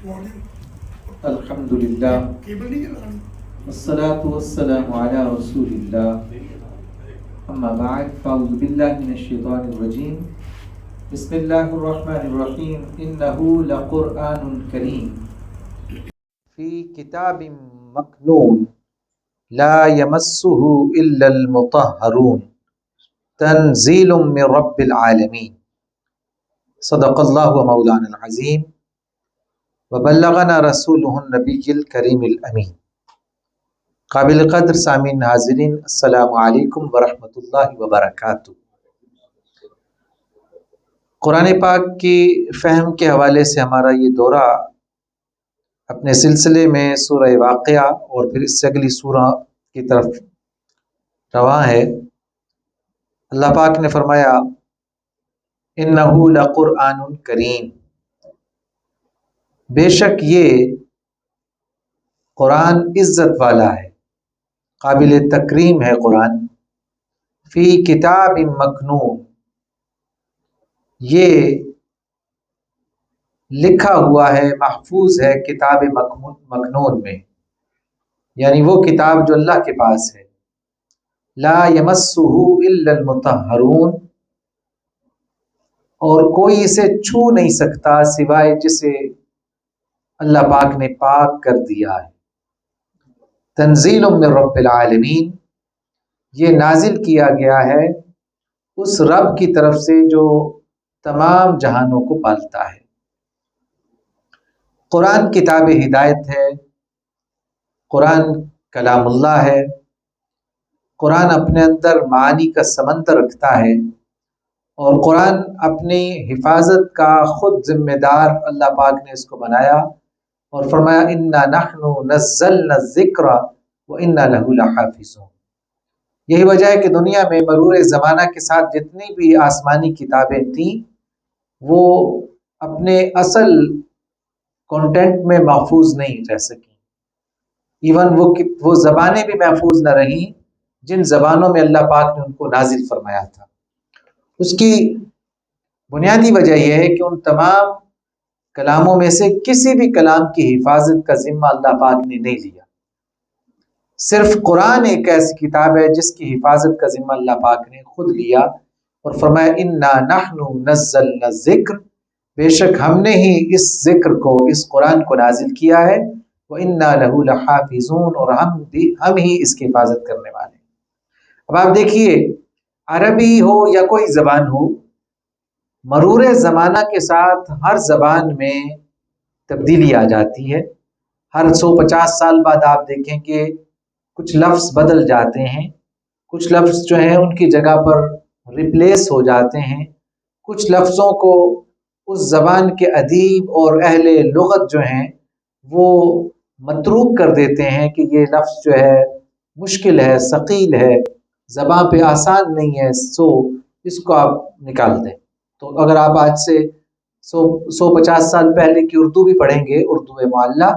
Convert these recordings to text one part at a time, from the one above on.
الحمدللہ والصلاة والسلام علی رسول اللہ اما بعد فاعوذ باللہ من الشیطان الرجیم بسم اللہ الرحمن الرحیم انہ لقرآن کریم فی کتاب مکنون لا یمسہ الا المطہرون تنزیل من رب العالمین صدق اللہ مولانا العظیم وبلغنا رسولہ النبی الکریم الامین۔ قابل قدر سامعین حاضرین، السلام علیکم ورحمۃ اللہ وبرکاتہ۔ قرآن پاک کی فہم کے حوالے سے ہمارا یہ دورہ اپنے سلسلے میں سورہ واقعہ اور پھر اس سے اگلی سورہ کی طرف رواں ہے۔ اللہ پاک نے فرمایا انہ لقرآن کریم، بے شک یہ قرآن عزت والا ہے، قابل تکریم ہے قرآن۔ فی کتاب مکنون، یہ لکھا ہوا ہے، محفوظ ہے کتاب مکنون میں، یعنی وہ کتاب جو اللہ کے پاس ہے۔ لا یمسہ الا المطہرون، اور کوئی اسے چھو نہیں سکتا سوائے جسے اللہ پاک نے پاک کر دیا ہے۔ تنزیل من رب العالمین، یہ نازل کیا گیا ہے اس رب کی طرف سے جو تمام جہانوں کو پالتا ہے۔ قرآن کتاب ہدایت ہے، قرآن کلام اللہ ہے، قرآن اپنے اندر معانی کا سمندر رکھتا ہے، اور قرآن اپنی حفاظت کا خود ذمہ دار اللہ پاک نے اس کو بنایا اور فرمایا انا نحن نزلنا الذکر وانا لہ لحافظون۔ یہی وجہ ہے کہ دنیا میں مرور زمانہ کے ساتھ جتنی بھی آسمانی کتابیں تھیں وہ اپنے اصل کنٹینٹ میں محفوظ نہیں رہ سکیں، ایون وہ زبانیں بھی محفوظ نہ رہیں جن زبانوں میں اللہ پاک نے ان کو نازل فرمایا تھا۔ اس کی بنیادی وجہ یہ ہے کہ ان تمام کلاموں میں سے کسی بھی کلام کی حفاظت کا ذمہ اللہ پاک نے نہیں لیا۔ صرف قرآن ایک ایسی کتاب ہے جس کی حفاظت کا ذمہ اللہ پاک نے خود لیا اور فرمایا انا نحن نزلنا الذکر، بے شک ہم نے ہی اس ذکر کو، اس قرآن کو نازل کیا ہے، وانا لہ لحافظون، اور ہم ہی اس کی حفاظت کرنے والے ہیں۔ اب آپ دیکھیے، عربی ہو یا کوئی زبان ہو، مرور زمانہ کے ساتھ ہر زبان میں تبدیلی آ جاتی ہے۔ ہر 150 سال بعد آپ دیکھیں کہ کچھ لفظ بدل جاتے ہیں، کچھ لفظ جو ہیں ان کی جگہ پر ریپلیس ہو جاتے ہیں، کچھ لفظوں کو اس زبان کے ادیب اور اہل لغت جو ہیں وہ متروک کر دیتے ہیں کہ یہ لفظ جو ہے مشکل ہے، ثقیل ہے، زبان پہ آسان نہیں ہے، سو اس کو آپ نکال دیں۔ تو اگر آپ آج سے 150 سال پہلے کی اردو بھی پڑھیں گے، اردو معلیٰ،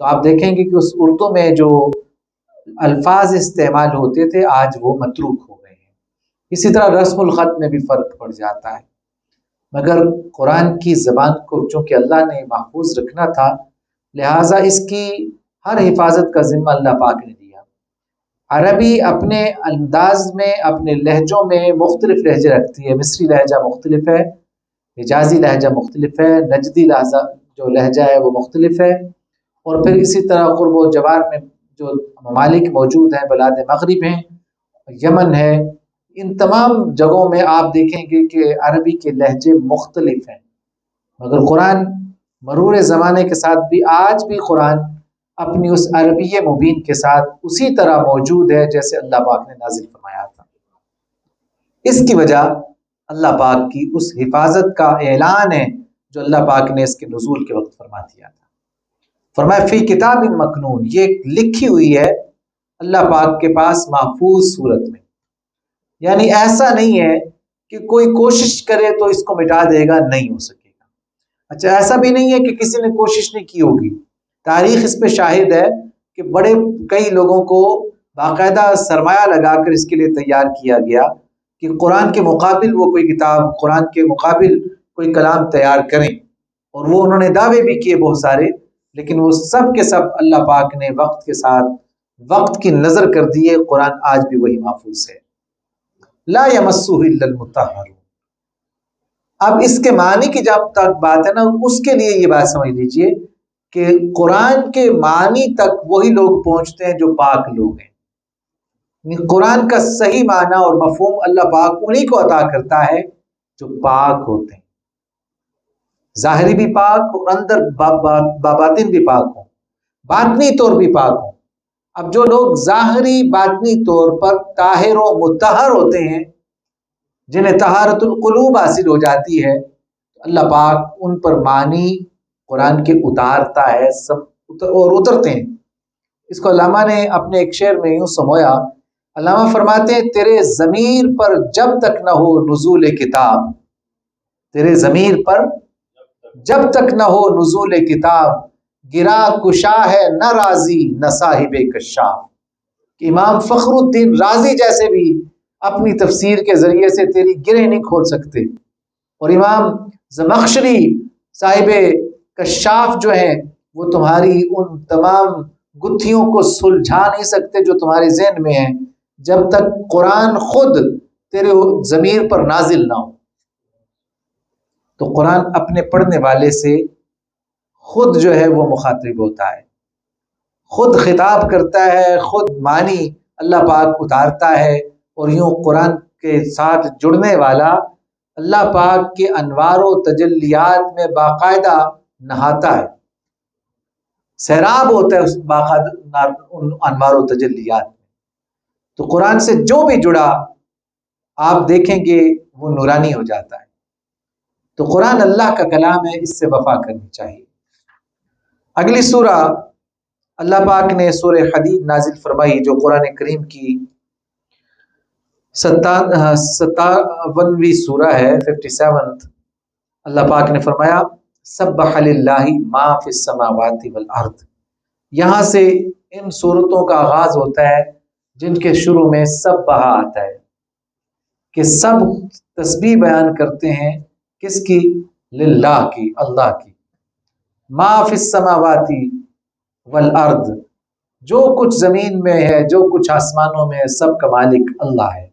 تو آپ دیکھیں گے کہ اس اردو میں جو الفاظ استعمال ہوتے تھے آج وہ متروک ہو گئے ہیں۔ اسی طرح رسم الخط میں بھی فرق پڑ جاتا ہے، مگر قرآن کی زبان کو چونکہ اللہ نے محفوظ رکھنا تھا، لہٰذا اس کی ہر حفاظت کا ذمہ اللہ پاک نے دیا۔ عربی اپنے انداز میں، اپنے لہجوں میں مختلف لہجے رکھتی ہے۔ مصری لہجہ مختلف ہے، حجازی لہجہ مختلف ہے، نجدی لہجہ جو لہجہ ہے وہ مختلف ہے، اور پھر اسی طرح قرب و جوار میں جو ممالک موجود ہیں، بلاد مغرب ہیں، یمن ہے، ان تمام جگہوں میں آپ دیکھیں گے کہ عربی کے لہجے مختلف ہیں، مگر قرآن مرور زمانے کے ساتھ بھی آج بھی قرآن اپنی اس عربی مبین کے ساتھ اسی طرح موجود ہے جیسے اللہ پاک نے نازل فرمایا تھا۔ اس کی وجہ اللہ پاک کی اس حفاظت کا اعلان ہے جو اللہ پاک نے اس کے نزول کے وقت فرما دیا تھا۔ فرمایا فی کتاب مکنون، یہ لکھی ہوئی ہے اللہ پاک کے پاس محفوظ صورت میں، یعنی ایسا نہیں ہے کہ کوئی کوشش کرے تو اس کو مٹا دے گا، نہیں ہو سکے گا۔ اچھا، ایسا بھی نہیں ہے کہ کسی نے کوشش نہیں کی ہوگی، تاریخ اس پہ شاہد ہے کہ کئی لوگوں کو باقاعدہ سرمایہ لگا کر اس کے لیے تیار کیا گیا کہ قرآن کے مقابل وہ کوئی کتاب، قرآن کے مقابل کوئی کلام تیار کریں، اور وہ انہوں نے دعوے بھی کیے بہت سارے لیکن وہ سب کے سب اللہ پاک نے وقت کے ساتھ وقت کی نظر کر دی ہے. قرآن آج بھی وہی محفوظ ہے. لا یمسہ الا المطہرون. اب اس کے معنی کی جب تک بات ہے نا، اس کے لیے یہ بات سمجھ لیجئے کہ قرآن کے معنی تک وہی لوگ پہنچتے ہیں جو پاک لوگ ہیں. قرآن کا صحیح معنی اور مفہوم اللہ پاک انہی کو عطا کرتا ہے جو پاک ہوتے ہیں، ظاہری بھی پاک اور اندر باطن بھی پاک ہوں، باطنی طور بھی پاک ہوں. اب جو لوگ ظاہری باطنی طور پر طاہر و مطہر ہوتے ہیں، جنہیں طہارت القلوب حاصل ہو جاتی ہے، اللہ پاک ان پر معنی قرآن کے اتارتا ہے، سب اور اترتے ہیں. اس کو علامہ نے اپنے ایک شعر میں یوں سمویا. علامہ فرماتے ہیں تیرے ضمیر پر جب تک نہ ہو نزول کتاب، تیرے ضمیر پر جب تک نہ ہو نزول کتاب، گرا کشا ہے نہ رازی نہ صاحب کشاف. کہ امام فخر الدین رازی جیسے بھی اپنی تفسیر کے ذریعے سے تیری گرہ نہیں کھول سکتے، اور امام زمخشری صاحب کشاف جو ہیں وہ تمہاری ان تمام گتھیوں کو سلجھا نہیں سکتے جو تمہارے ذہن میں ہیں، جب تک قرآن خود تیرے ضمیر پر نازل نہ ہو. تو قرآن اپنے پڑھنے والے سے خود جو ہے وہ مخاطب ہوتا ہے، خود خطاب کرتا ہے، خود معنی اللہ پاک اتارتا ہے. اور یوں قرآن کے ساتھ جڑنے والا اللہ پاک کے انوار و تجلیات میں باقاعدہ نہاتا ہے، سیراب ہوتا ہے اس انوار و تجلیات میں. تو قرآن سے جو بھی جڑا آپ دیکھیں گے وہ نورانی ہو جاتا ہے. تو قرآن اللہ کا کلام ہے، اس سے وفا کرنی چاہیے. اگلی سورہ اللہ پاک نے سورہ حدید نازل فرمائی، جو قرآن کریم کی 57ویں سورہ ہے، 57. اللہ پاک نے فرمایا سبح للہ ما فی السماوات والارض. یہاں سے ان سورتوں کا آغاز ہوتا ہے جن کے شروع میں سبح آتا ہے، کہ سب تسبیح بیان کرتے ہیں کس کی؟ للہ کی، اللہ کی. ما فی السماوات والارض، جو کچھ زمین میں ہے، جو کچھ آسمانوں میں ہے، سب کا مالک اللہ ہے.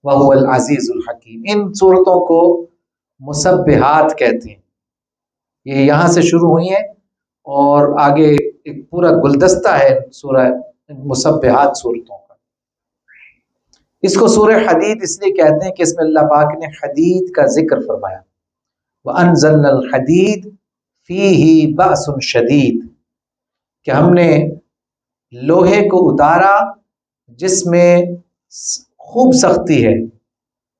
وہو العزیز الحکیم. ان صورتوں کو مسبحات کہتے ہیں. یہ یہاں سے شروع ہوئی ہیں اور آگے ایک پورا گلدستہ ہے سورہ مسبحات صورتوں کا. اس کو سورہ حدید اس لیے کہتے ہیں کہ اس میں اللہ پاک نے حدید کا ذکر فرمایا. وَأَنزَلْنَا الْحَدِيدَ فِيهِ بَأْسٌ شَدِيدٌ، کہ ہم نے لوہے کو اتارا جس میں خوب سختی ہے.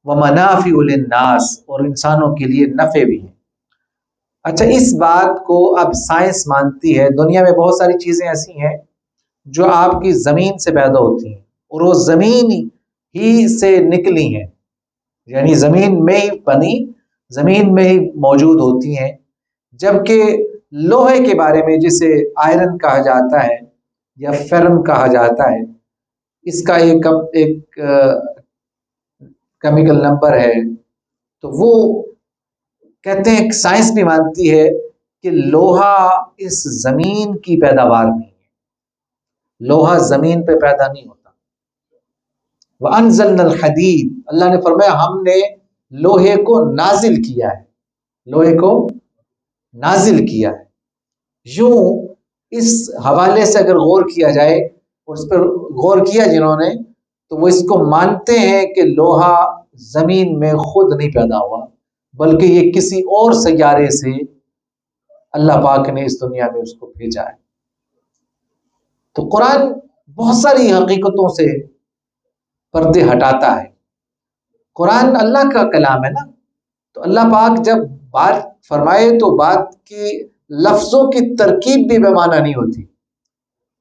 وَمَنَافِعُ لِلنَّاسِ، اور انسانوں کے لیے نفع بھی ہیں. اچھا، اس بات کو اب سائنس مانتی ہے. دنیا میں بہت ساری چیزیں ایسی ہیں جو آپ کی زمین سے پیدا ہوتی ہیں اور وہ زمین ہی سے نکلی ہیں، یعنی زمین میں ہی بنی، زمین میں ہی موجود ہوتی ہیں. جبکہ لوہے کے بارے میں، جسے آئرن کہا جاتا ہے یا فیرم کہا جاتا ہے، اس کا ایک کیمیکل نمبر ہے. تو وہ کہتے ہیں، سائنس بھی مانتی ہے کہ لوہا اس زمین کی پیداوار نہیں ہے، لوہا زمین پہ پیدا نہیں ہوتا. وَأَنزَلْنَا الْحَدِيدَ، اللہ نے فرمایا ہم نے لوہے کو نازل کیا ہے، لوہے کو نازل کیا ہے. یوں اس حوالے سے اگر غور کیا جائے، اور اس پر غور کیا جنہوں نے، تو وہ اس کو مانتے ہیں کہ لوہا زمین میں خود نہیں پیدا ہوا، بلکہ یہ کسی اور سیارے سے اللہ پاک نے اس دنیا میں اس کو بھیجا ہے. تو قرآن بہت ساری حقیقتوں سے پردے ہٹاتا ہے. قرآن اللہ کا کلام ہے نا، تو اللہ پاک جب بات فرمائے تو بات کی لفظوں کی ترکیب بھی بے معنی نہیں ہوتی.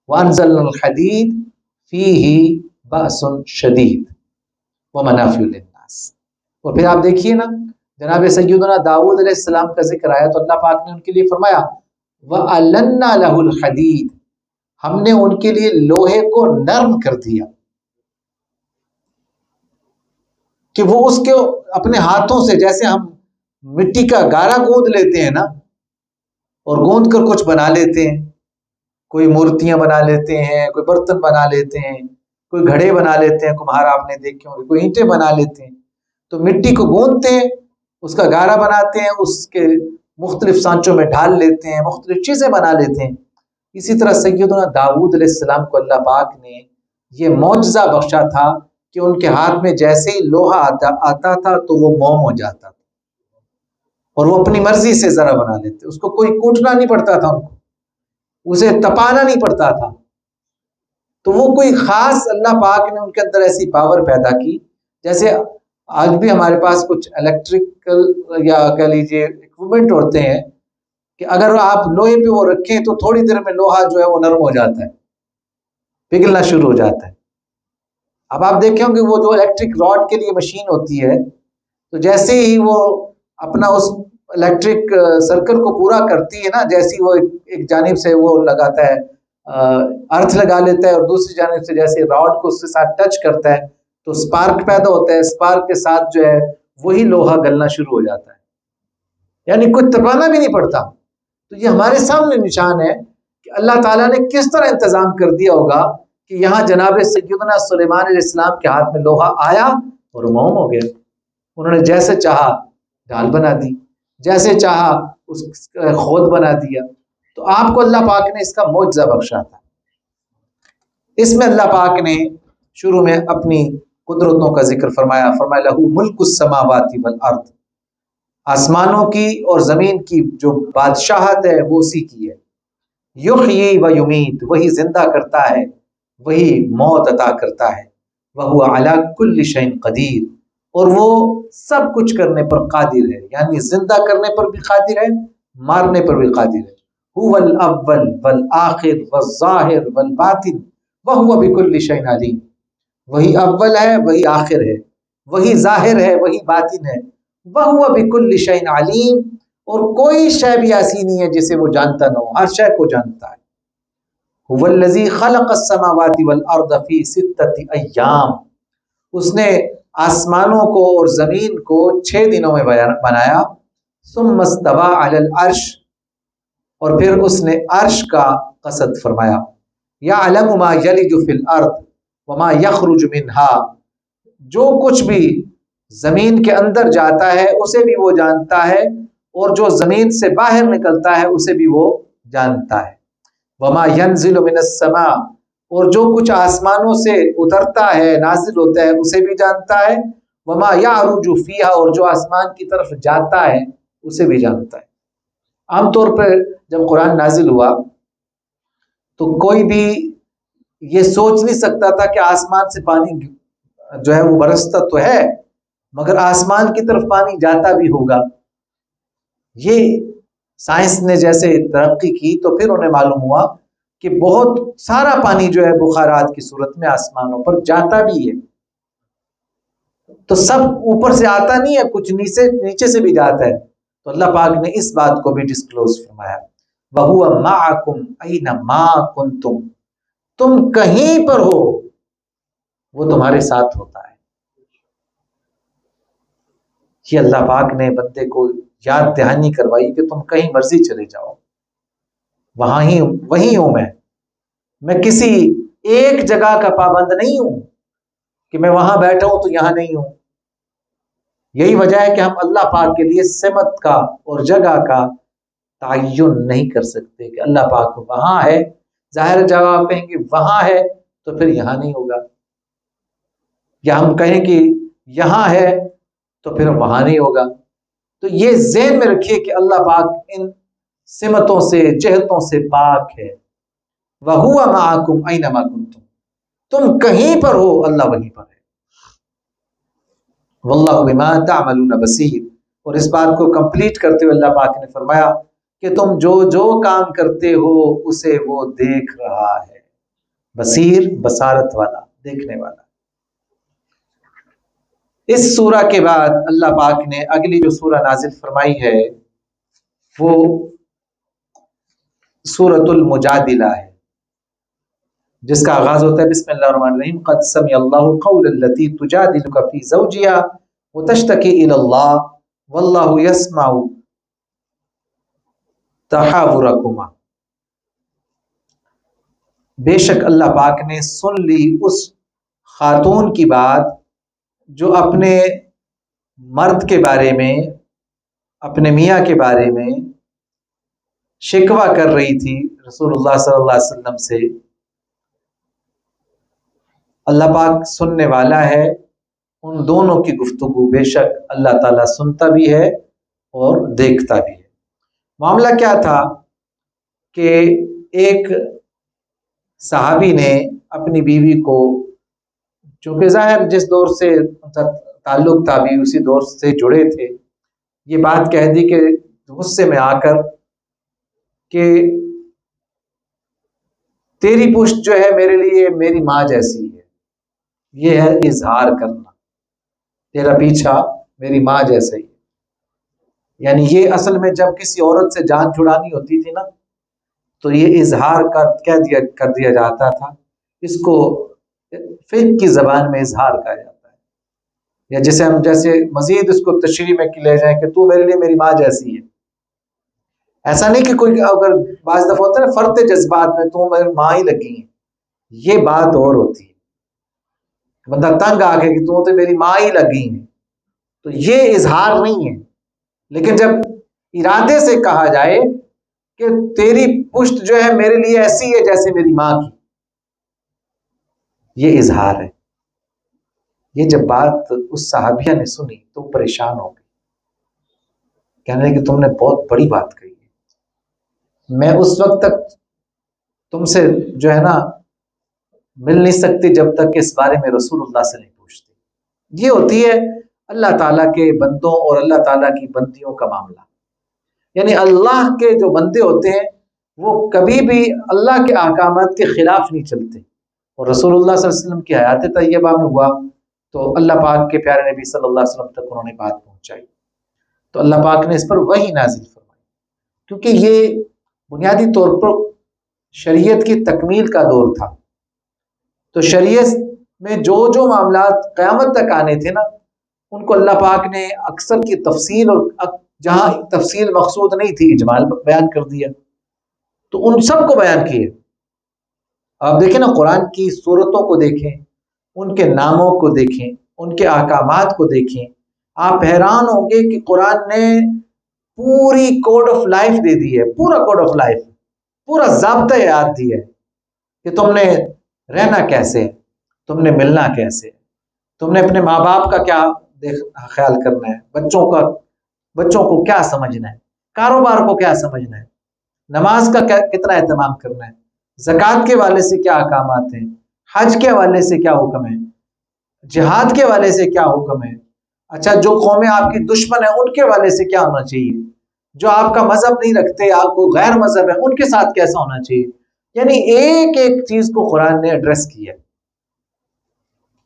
وَأَنزَلْنَا الْحَدِيدَ فِيهِ بَأْسٌ شَدِيدٌ وَمَنَافِعُ لِلنَّاسِ. اور پھر آپ دیکھیے نا، جناب سیدنا داؤد علیہ السلام کا ذکر آیا تو اللہ پاک نے ان کے لیے فرمایا وَأَلَنَّا لَهُ الْحَدِيدَ، ہم نے ان کے لیے لوہے کو نرم کر دیا کہ وہ اس کے اپنے ہاتھوں سے، جیسے ہم مٹی کا گارا گوند لیتے ہیں نا، اور گوند کر کچھ بنا لیتے ہیں. کوئی مورتیاں بنا لیتے ہیں, کوئی برتن بنا لیتے ہیں, کوئی گھڑے بنا لیتے ہیں, کمہار آپ نے دیکھے ہوں گے, کوئی اینٹیں بنا لیتے ہیں. تو مٹی کو گوندتے ہیں, اس کا گارا بناتے ہیں, اس کے مختلف سانچوں میں ڈھال لیتے ہیں, مختلف چیزیں بنا لیتے ہیں. اسی طرح سیدنا داؤد علیہ السلام کو اللہ پاک نے یہ معجزہ بخشا تھا کہ ان کے ہاتھ میں جیسے ہی لوہا آتا تھا تو وہ موم ہو جاتا تھا, اور وہ اپنی مرضی سے ذرا بنا لیتے. اس کو کوئی کوٹنا نہیں پڑتا تھا, ان کو اسے تپانا نہیں پڑتا تھا. تو وہ کوئی خاص اللہ پاک نے ان کے اندر ایسی پاور پیدا کی. جیسے آج بھی ہمارے پاس کچھ الیکٹریکل یا کہہ لیجیے اکوپمنٹ ہوتے ہیں کہ اگر آپ لوہے پہ وہ رکھیں تو تھوڑی دیر میں لوہا جو ہے وہ نرم ہو جاتا ہے, پگھلنا شروع ہو جاتا ہے. اب آپ دیکھیں کہ وہ جو الیکٹرک راڈ کے لیے مشین ہوتی ہے, تو جیسے ہی وہ اپنا اس الیکٹرک سرکل کو پورا کرتی ہے نا, جیسی وہ ایک جانب سے وہ لگاتا ہے, ارتھ لگا لیتا ہے, اور دوسری جانب سے جیسے راڈ کو اس کے ساتھ ٹچ کرتا ہے تو سپارک پیدا ہوتا ہے. سپارک کے ساتھ جو ہے وہی لوہا گلنا شروع ہو جاتا ہے, یعنی کچھ تپانا بھی نہیں پڑتا. تو یہ ہمارے سامنے نشان ہے کہ اللہ تعالیٰ نے کس طرح انتظام کر دیا ہوگا کہ یہاں جناب سیدنا سلیمان علیہ السلام کے ہاتھ میں لوہا آیا اور موم ہو گیا. انہوں نے جیسے چاہا ڈال بنا دی, جیسے چاہا اس خود بنا دیا. تو آپ کو اللہ پاک نے اس کا معجزہ بخشا تھا. اس میں اللہ پاک نے شروع میں اپنی قدرتوں کا ذکر فرمایا لہو ملک السماوات والارض, آسمانوں کی اور زمین کی جو بادشاہت ہے وہ اسی کی ہے. یحیی و یمیت, وہی زندہ کرتا ہے, وہی موت عطا کرتا ہے. وہو علی کل شیء قدیر, اور وہ سب کچھ کرنے پر قادر ہے, یعنی زندہ کرنے پر بھی قادر ہے, مارنے پر بھی قادر ہے. هو الاول والآخر والظاہر والباطن وہو بکل شیء علیم. وہی اول ہے, وہی آخر ہے, وہی ظاہر ہے, وہی باطن ہے. وہو بکل شیء علیم, اور کوئی شے بھی ایسی نہیں ہے جسے وہ جانتا نہ ہو, ہر شے کو جانتا ہے. هو الذی خلق السماوات والارض فی ستۃ ایام, اس نے آسمانوں کو اور زمین کو 6 دنوں میں بنایا. ثم استوى علی العرش, اور پھر اس نے عرش کا قصد فرمایا. یعلم ما یلج فی الارض وما یخرج منها, جو کچھ بھی زمین کے اندر جاتا ہے اسے بھی وہ جانتا ہے, اور جو زمین سے باہر نکلتا ہے اسے بھی وہ جانتا ہے. وما ينزل من السماء, اور جو کچھ آسمانوں سے اترتا ہے نازل ہوتا ہے اسے بھی جانتا ہے. وما يعرج فيها, اور جو آسمان کی طرف جاتا ہے اسے بھی جانتا ہے. عام طور پر جب قرآن نازل ہوا تو کوئی بھی یہ سوچ نہیں سکتا تھا کہ آسمان سے پانی جو ہے وہ برستا تو ہے, مگر آسمان کی طرف پانی جاتا بھی ہوگا. یہ سائنس نے جیسے ترقی کی تو پھر انہیں معلوم ہوا کہ بہت سارا پانی جو ہے بخارات کی صورت میں آسمانوں پر جاتا بھی ہے. تو سب اوپر سے آتا نہیں ہے, کچھ نیچے سے بھی جاتا ہے. تو اللہ پاک نے اس بات کو بھی ڈسکلوز فرمایا. وَهُوَ مَعَكُمْ أَيْنَمَا كُنْتُمْ, تم کہیں پر ہو وہ تمہارے ساتھ ہوتا ہے. یہ اللہ پاک نے بندے کو یاد دہانی کروائی کہ تم کہیں مرضی چلے جاؤ, وہیں ہوں میں کسی ایک جگہ کا پابند نہیں ہوں کہ میں وہاں بیٹھا ہوں تو یہاں نہیں ہوں. یہی وجہ ہے کہ ہم اللہ پاک کے لیے سمت کا اور جگہ کا تعین نہیں کر سکتے کہ اللہ پاک وہاں ہے. ظاہر جگہ آپ کہیں گے وہاں ہے تو پھر یہاں نہیں ہوگا, یا ہم کہیں کہ یہاں ہے تو پھر وہاں نہیں ہوگا. تو یہ ذہن میں رکھیے کہ اللہ پاک ان سمتوں سے جہتوں سے پاک ہے. وَهُوَ مَعَكُمْ أَيْنَمَا كُنْتُمْ, تم کہیں پر ہو اللہ وہیں پر ہے. وَاللَّهُ بِمَا تَعْمَلُونَ بَصِيرٌ, اور اس بات کو کمپلیٹ کرتے ہوئے اللہ پاک نے فرمایا کہ تم جو کام کرتے ہو اسے وہ دیکھ رہا ہے. بصیر, بصارت والا, دیکھنے والا. اس سورہ کے بعد اللہ پاک نے اگلی جو سورہ نازل فرمائی ہے وہ سورۃ المجادلہ ہے, جس کا آغاز ہوتا ہے بسم اللہ الرحمن الرحیم. قد سمع اللہ قول التي تجادلك في زوجها وتشتكي الى اللہ واللہ يسمع تحاورکما، بے شک اللہ پاک نے سن لی اس خاتون کی بات جو اپنے مرد کے بارے میں، اپنے میاں کے بارے میں شکوہ کر رہی تھی رسول اللہ صلی اللہ علیہ وسلم سے۔ اللہ پاک سننے والا ہے ان دونوں کی گفتگو، بے شک اللہ تعالیٰ سنتا بھی ہے اور دیکھتا بھی ہے۔ معاملہ کیا تھا کہ ایک صحابی نے اپنی بیوی کو، چونکہ ظاہر جس دور سے تعلق تھا بھی اسی دور سے جڑے تھے، یہ بات کہہ دی کہ غصے میں آ کر کہ تیری پشت جو ہے میرے لیے میری ماں جیسی ہے۔ یہ ہے اظہار کرنا، تیرا پیچھا میری ماں جیسا ہی ہے۔ یعنی یہ اصل میں جب کسی عورت سے جان چھڑانی ہوتی تھی نا، تو یہ اظہار کر دیا جاتا تھا۔ اس کو فقہ کی زبان میں اظہار کہا جاتا ہے، یا جسے ہم مزید اس کو تشریح میں لے جائیں کہ تو میرے لیے میری ماں جیسی ہے۔ ایسا نہیں کہ کوئی اگر بعض دفعہ ہوتا ہے نا فرط جذبات میں تو میری ماں ہی لگی ہے، یہ بات اور ہوتی ہے، بندہ تنگ آ کے کہ تو میری ماں ہی لگی ہے، تو یہ اظہار نہیں ہے۔ لیکن جب ارادے سے کہا جائے کہ تیری پشت جو ہے میرے لیے ایسی ہے جیسے میری ماں کی، یہ اظہار ہے۔ یہ جب بات اس صحابیہ نے سنی تو پریشان ہو گئی، کہنے لگے کہ تم نے بہت بڑی بات کہی ہے، میں اس وقت تک تم سے جو ہے نا مل نہیں سکتی جب تک کہ اس بارے میں رسول اللہ سے نہیں پوچھتی۔ یہ ہوتی ہے اللہ تعالیٰ کے بندوں اور اللہ تعالیٰ کی بندیوں کا معاملہ۔ یعنی اللہ کے جو بندے ہوتے ہیں وہ کبھی بھی اللہ کے احکامات کے خلاف نہیں چلتے، اور رسول اللہ صلی اللہ علیہ وسلم کی حیات طیبہ میں ہوا تو اللہ پاک کے پیارے نبی صلی اللہ علیہ وسلم تک انہوں نے بات پہنچائی، تو اللہ پاک نے اس پر وحی نازل فرمائی، کیونکہ یہ بنیادی طور پر شریعت کی تکمیل کا دور تھا۔ تو شریعت میں جو جو معاملات قیامت تک آنے تھے نا، ان کو اللہ پاک نے اکثر کی تفصیل، اور جہاں تفصیل مقصود نہیں تھی اجمال بیان کر دیا، تو ان سب کو بیان کیے۔ آپ دیکھیں نا قرآن کی سورتوں کو دیکھیں، ان کے ناموں کو دیکھیں، ان کے احکامات کو دیکھیں، آپ حیران ہوں گے کہ قرآن نے پوری کوڈ آف لائف دے دی ہے، پورا کوڈ آف لائف، پورا ضابطہ یاد دیا ہے کہ تم نے رہنا کیسے، تم نے ملنا کیسے، تم نے اپنے ماں باپ کا کیا خیال کرنا ہے، بچوں کو کیا سمجھنا ہے، کاروبار کو کیا سمجھنا ہے، نماز کا کتنا اہتمام کرنا ہے، زکوٰۃ کے حوالے سے کیا احکامات ہیں، حج کے حوالے سے کیا حکم ہے، جہاد کے حوالے سے کیا حکم ہے، اچھا جو قومیں آپ کی دشمن ہیں ان کے حوالے سے کیا ہونا چاہیے، جو آپ کا مذہب نہیں رکھتے، آپ کو غیر مذہب ہے، ان کے ساتھ کیسا ہونا چاہیے۔ یعنی ایک ایک چیز کو قرآن نے ایڈریس کیا،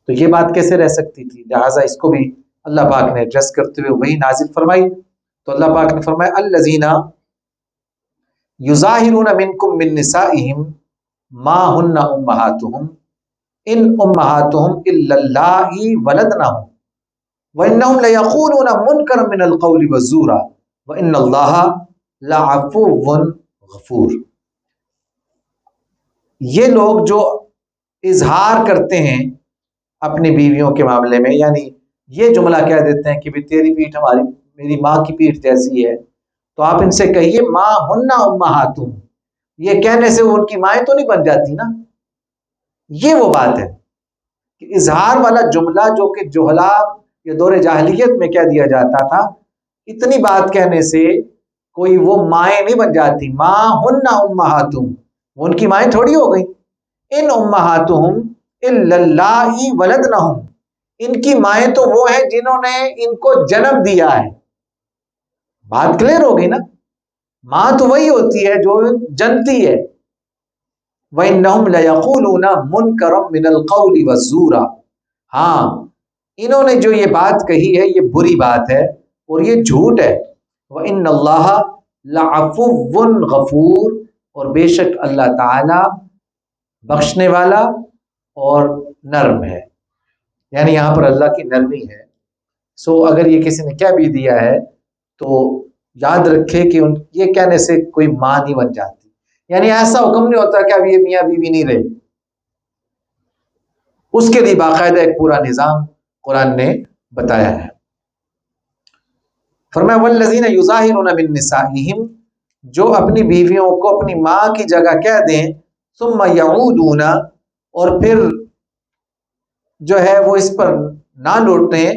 تو یہ بات کیسے رہ سکتی تھی؟ لہٰذا اس کو بھی اللہ پاک نے ایڈریس کرتے ہوئے وہی نازل فرمائی۔ تو اللہ پاک نے فرمایا الذین یظاہرون منکم من نسائہم ما ہن امہاتہم ان امہاتہم الا اللائی ولدنہم وانہم لیقولون منکرا من القول والزورا وان اللہ لعفو غفور۔ یہ لوگ جو اظہار کرتے ہیں اپنی بیویوں کے معاملے میں، یعنی یہ جملہ کہہ دیتے ہیں کہ بھی تیری پیٹھ میری ماں کی پیٹھ جیسی ہے، تو آپ ان سے کہیے ماں ہن امہاتہم، یہ کہنے سے ان کی مائیں تو نہیں بن جاتی نا۔ یہ وہ بات ہے کہ اظہار والا جملہ جو کہ جہلا یا دور جاہلیت میں کہہ دیا جاتا تھا، اتنی بات کہنے سے کوئی وہ مائیں نہیں بن جاتی۔ ماں ہن امہاتہم، وہ ان کی مائیں تھوڑی ہو گئی۔ ان امہاتہم الا اللائی ولدنہم، ان کی مائیں تو وہ ہیں جنہوں نے ان کو جنم دیا ہے۔ بات کلیئر ہو گئی نا، ماں تو وہی ہوتی ہے جو جنتی ہے۔ وَإِنَّهُمْ لَيَقُولُونَ مُنْكَرًا مِنَ الْقَوْلِ وَالزُّورَ، ہاں انہوں نے جو یہ بات کہی ہے یہ بری بات ہے اور یہ جھوٹ ہے۔ وَإِنَّ اللَّهَ لَعَفُوٌّ غَفُورٌ، اور بے شک اللہ تعالی بخشنے والا اور نرم ہے، یعنی یہاں پر اللہ کی نرمی ہے۔ سو اگر یہ کسی نے کہہ بھی دیا ہے تو یاد رکھے کہ یہ کہنے سے کوئی ماں نہیں بن جاتی، یعنی ایسا حکم نہیں ہوتا کہ اب یہ میاں بیوی نہیں رہے، اس کے لیے باقاعدہ ایک پورا نظام قرآن نے بتایا ہے۔ فرمایا والذین یظاہرون من نسائہم، جو اپنی بیویوں کو اپنی ماں کی جگہ کہہ دیں، ثم یعودون، اور پھر جو ہے وہ اس پر نہ لوٹیں،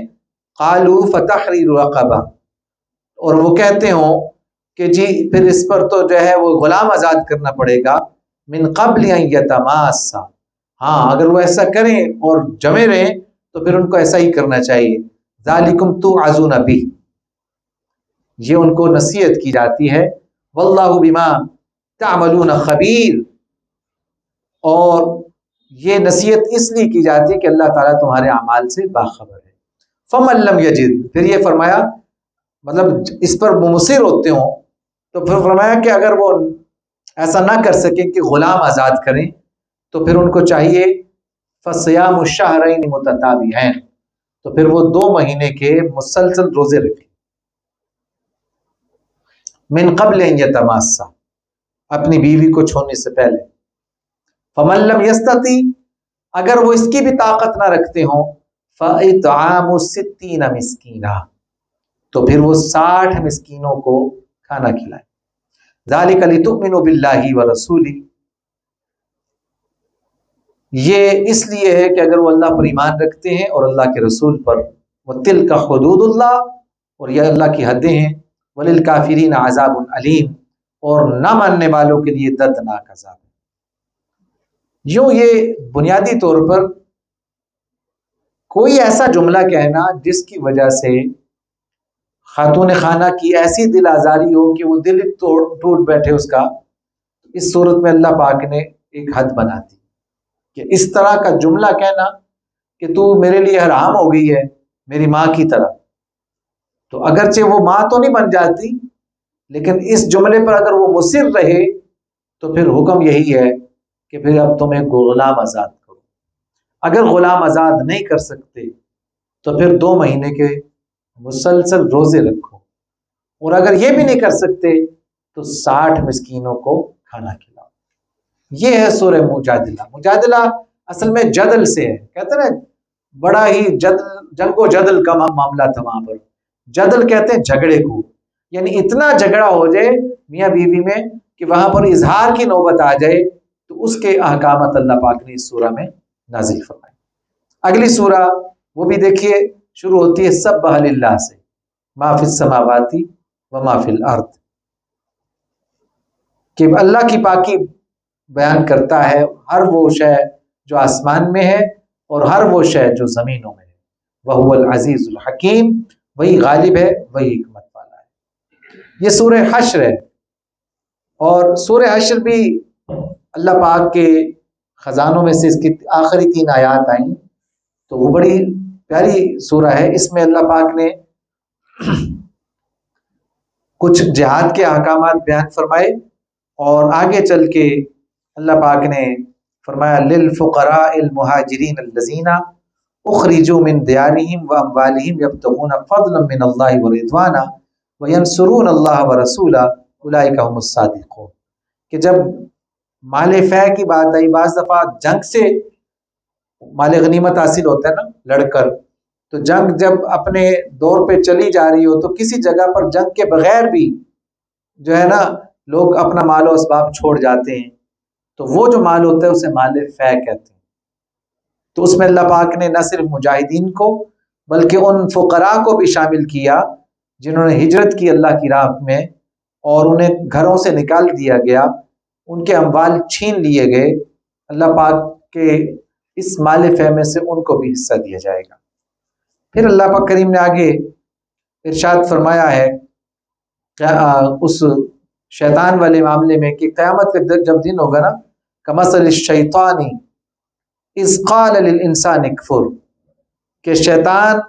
قالوا فتحریر رقبہ، اور وہ کہتے ہوں کہ جی پھر اس پر تو جو ہے وہ غلام آزاد کرنا پڑے گا، من قبل ان یتماسا، ہاں اگر وہ ایسا کریں اور جمے رہیں تو پھر ان کو ایسا ہی کرنا چاہیے، ذالکم توعظون بہ، یہ ان کو نصیحت کی جاتی ہے، واللہ بما تعملون خبیر، اور یہ نصیحت اس لیے کی جاتی ہے کہ اللہ تعالیٰ تمہارے اعمال سے باخبر ہے۔ فمن لم یجد، پھر یہ فرمایا مطلب اس پر مصر ہوتے ہوں تو پھر فرمایا کہ اگر وہ ایسا نہ کر سکیں کہ غلام آزاد کریں تو پھر ان کو چاہیے فصیام الشہرین متتابعین، تو پھر وہ 2 مہینے کے مسلسل روزے رکھیں، من قبل ان یتماسا، اپنی بیوی کو چھونے سے پہلے، فمن لم یستطع، اگر وہ اس کی بھی طاقت نہ رکھتے ہوں، فاطعام 60 مسکینہ، تو پھر وہ 60 مسکینوں کو کھانا کھلائیں، ذالک لتؤمنوا باللہ ورسولہ، یہ اس لیے ہے کہ اگر وہ اللہ پر ایمان رکھتے ہیں اور اللہ کے رسول پر، وتلک حدود اللہ، اور یہ اللہ کی حدیں ہیں، وللکافرین عذاب علیم، اور نہ ماننے والوں کے لیے دردناک عذاب ہے۔ یوں یہ بنیادی طور پر کوئی ایسا جملہ کہنا جس کی وجہ سے خاتون خانہ کی ایسی دل آزاری ہو کہ وہ دل ٹوٹ بیٹھے اس کا، اس صورت میں اللہ پاک نے ایک حد بنا دی کہ اس طرح کا جملہ کہنا کہ تو میرے لیے حرام ہو گئی ہے میری ماں کی طرح، تو اگرچہ وہ ماں تو نہیں بن جاتی لیکن اس جملے پر اگر وہ مصر رہے تو پھر حکم یہی ہے کہ پھر اب تم ایک غلام آزاد کرو، اگر غلام آزاد نہیں کر سکتے تو پھر 2 مہینے کے مسلسل روزے رکھو، اور اگر یہ بھی نہیں کر سکتے تو 60 مسکینوں کو کھانا کھلاؤ۔ یہ ہے سورہ مجادلہ۔ مجادلہ اصل میں جدل سے ہے، کہتے ہیں نا بڑا ہی جنگ و جدل کا معاملہ تھا وہاں پر، جدل کہتے ہیں جھگڑے کو، یعنی اتنا جھگڑا ہو جائے میاں بیوی میں کہ وہاں پر اظہار کی نوبت آ جائے، تو اس کے احکامات اللہ پاک نے اس سورہ میں نازل فرمائے۔ اگلی سورہ وہ بھی دیکھیے شروع ہوتی ہے سبح للہ سے، ما فی السماوات و ما فی الارض، کہ اللہ کی پاکی بیان کرتا ہے ہر وہ شے جو آسمان میں ہے اور ہر وہ شے جو زمینوں میں ہے، وہو العزیز الحکیم، وہی غالب ہے وہی حکمت والا ہے۔ یہ سورہ حشر ہے، اور سورہ حشر بھی اللہ پاک کے خزانوں میں سے اس کی آخری 3 آیات آئیں، تو وہ بڑی پیاری سورہ ہے۔ اس میں اللہ پاک نے کچھ جہاد کے احکامات بیان فرمائے، اور آگے چل کے اللہ پاک نے فرمایا للفقراء المہاجرین الذین اخرجوا من دیارہم واموالہم یبتغون فضلا من اللہ ورضوانا وینصرون اللہ ورسولہ اولئک هم الصادقون، کہ جب مال فے کی بات آئی، بعض دفعہ جنگ سے مال غنیمت حاصل ہوتا ہے نا لڑ کر، تو جنگ جب اپنے دور پہ چلی جا رہی ہو تو کسی جگہ پر جنگ کے بغیر بھی جو ہے نا لوگ اپنا مال و اسباب چھوڑ جاتے ہیں، تو وہ جو مال ہوتا ہے اسے مال فے کہتے ہیں۔ تو اس میں اللہ پاک نے نہ صرف مجاہدین کو بلکہ ان فقراء کو بھی شامل کیا جنہوں نے ہجرت کی اللہ کی راہ میں اور انہیں گھروں سے نکال دیا گیا، ان کے اموال چھین لیے گئے، اللہ پاک کے اس مال فے میں سے ان کو بھی حصہ دیا جائے گا۔ پھر اللہ پاک کریم نے آگے ارشاد فرمایا ہے اس شیطان والے معاملے میں کہ قیامت کے جب دن ہوگا نا، کمثل الشیطان اذ قال للانسان اکفر، کہ شیطان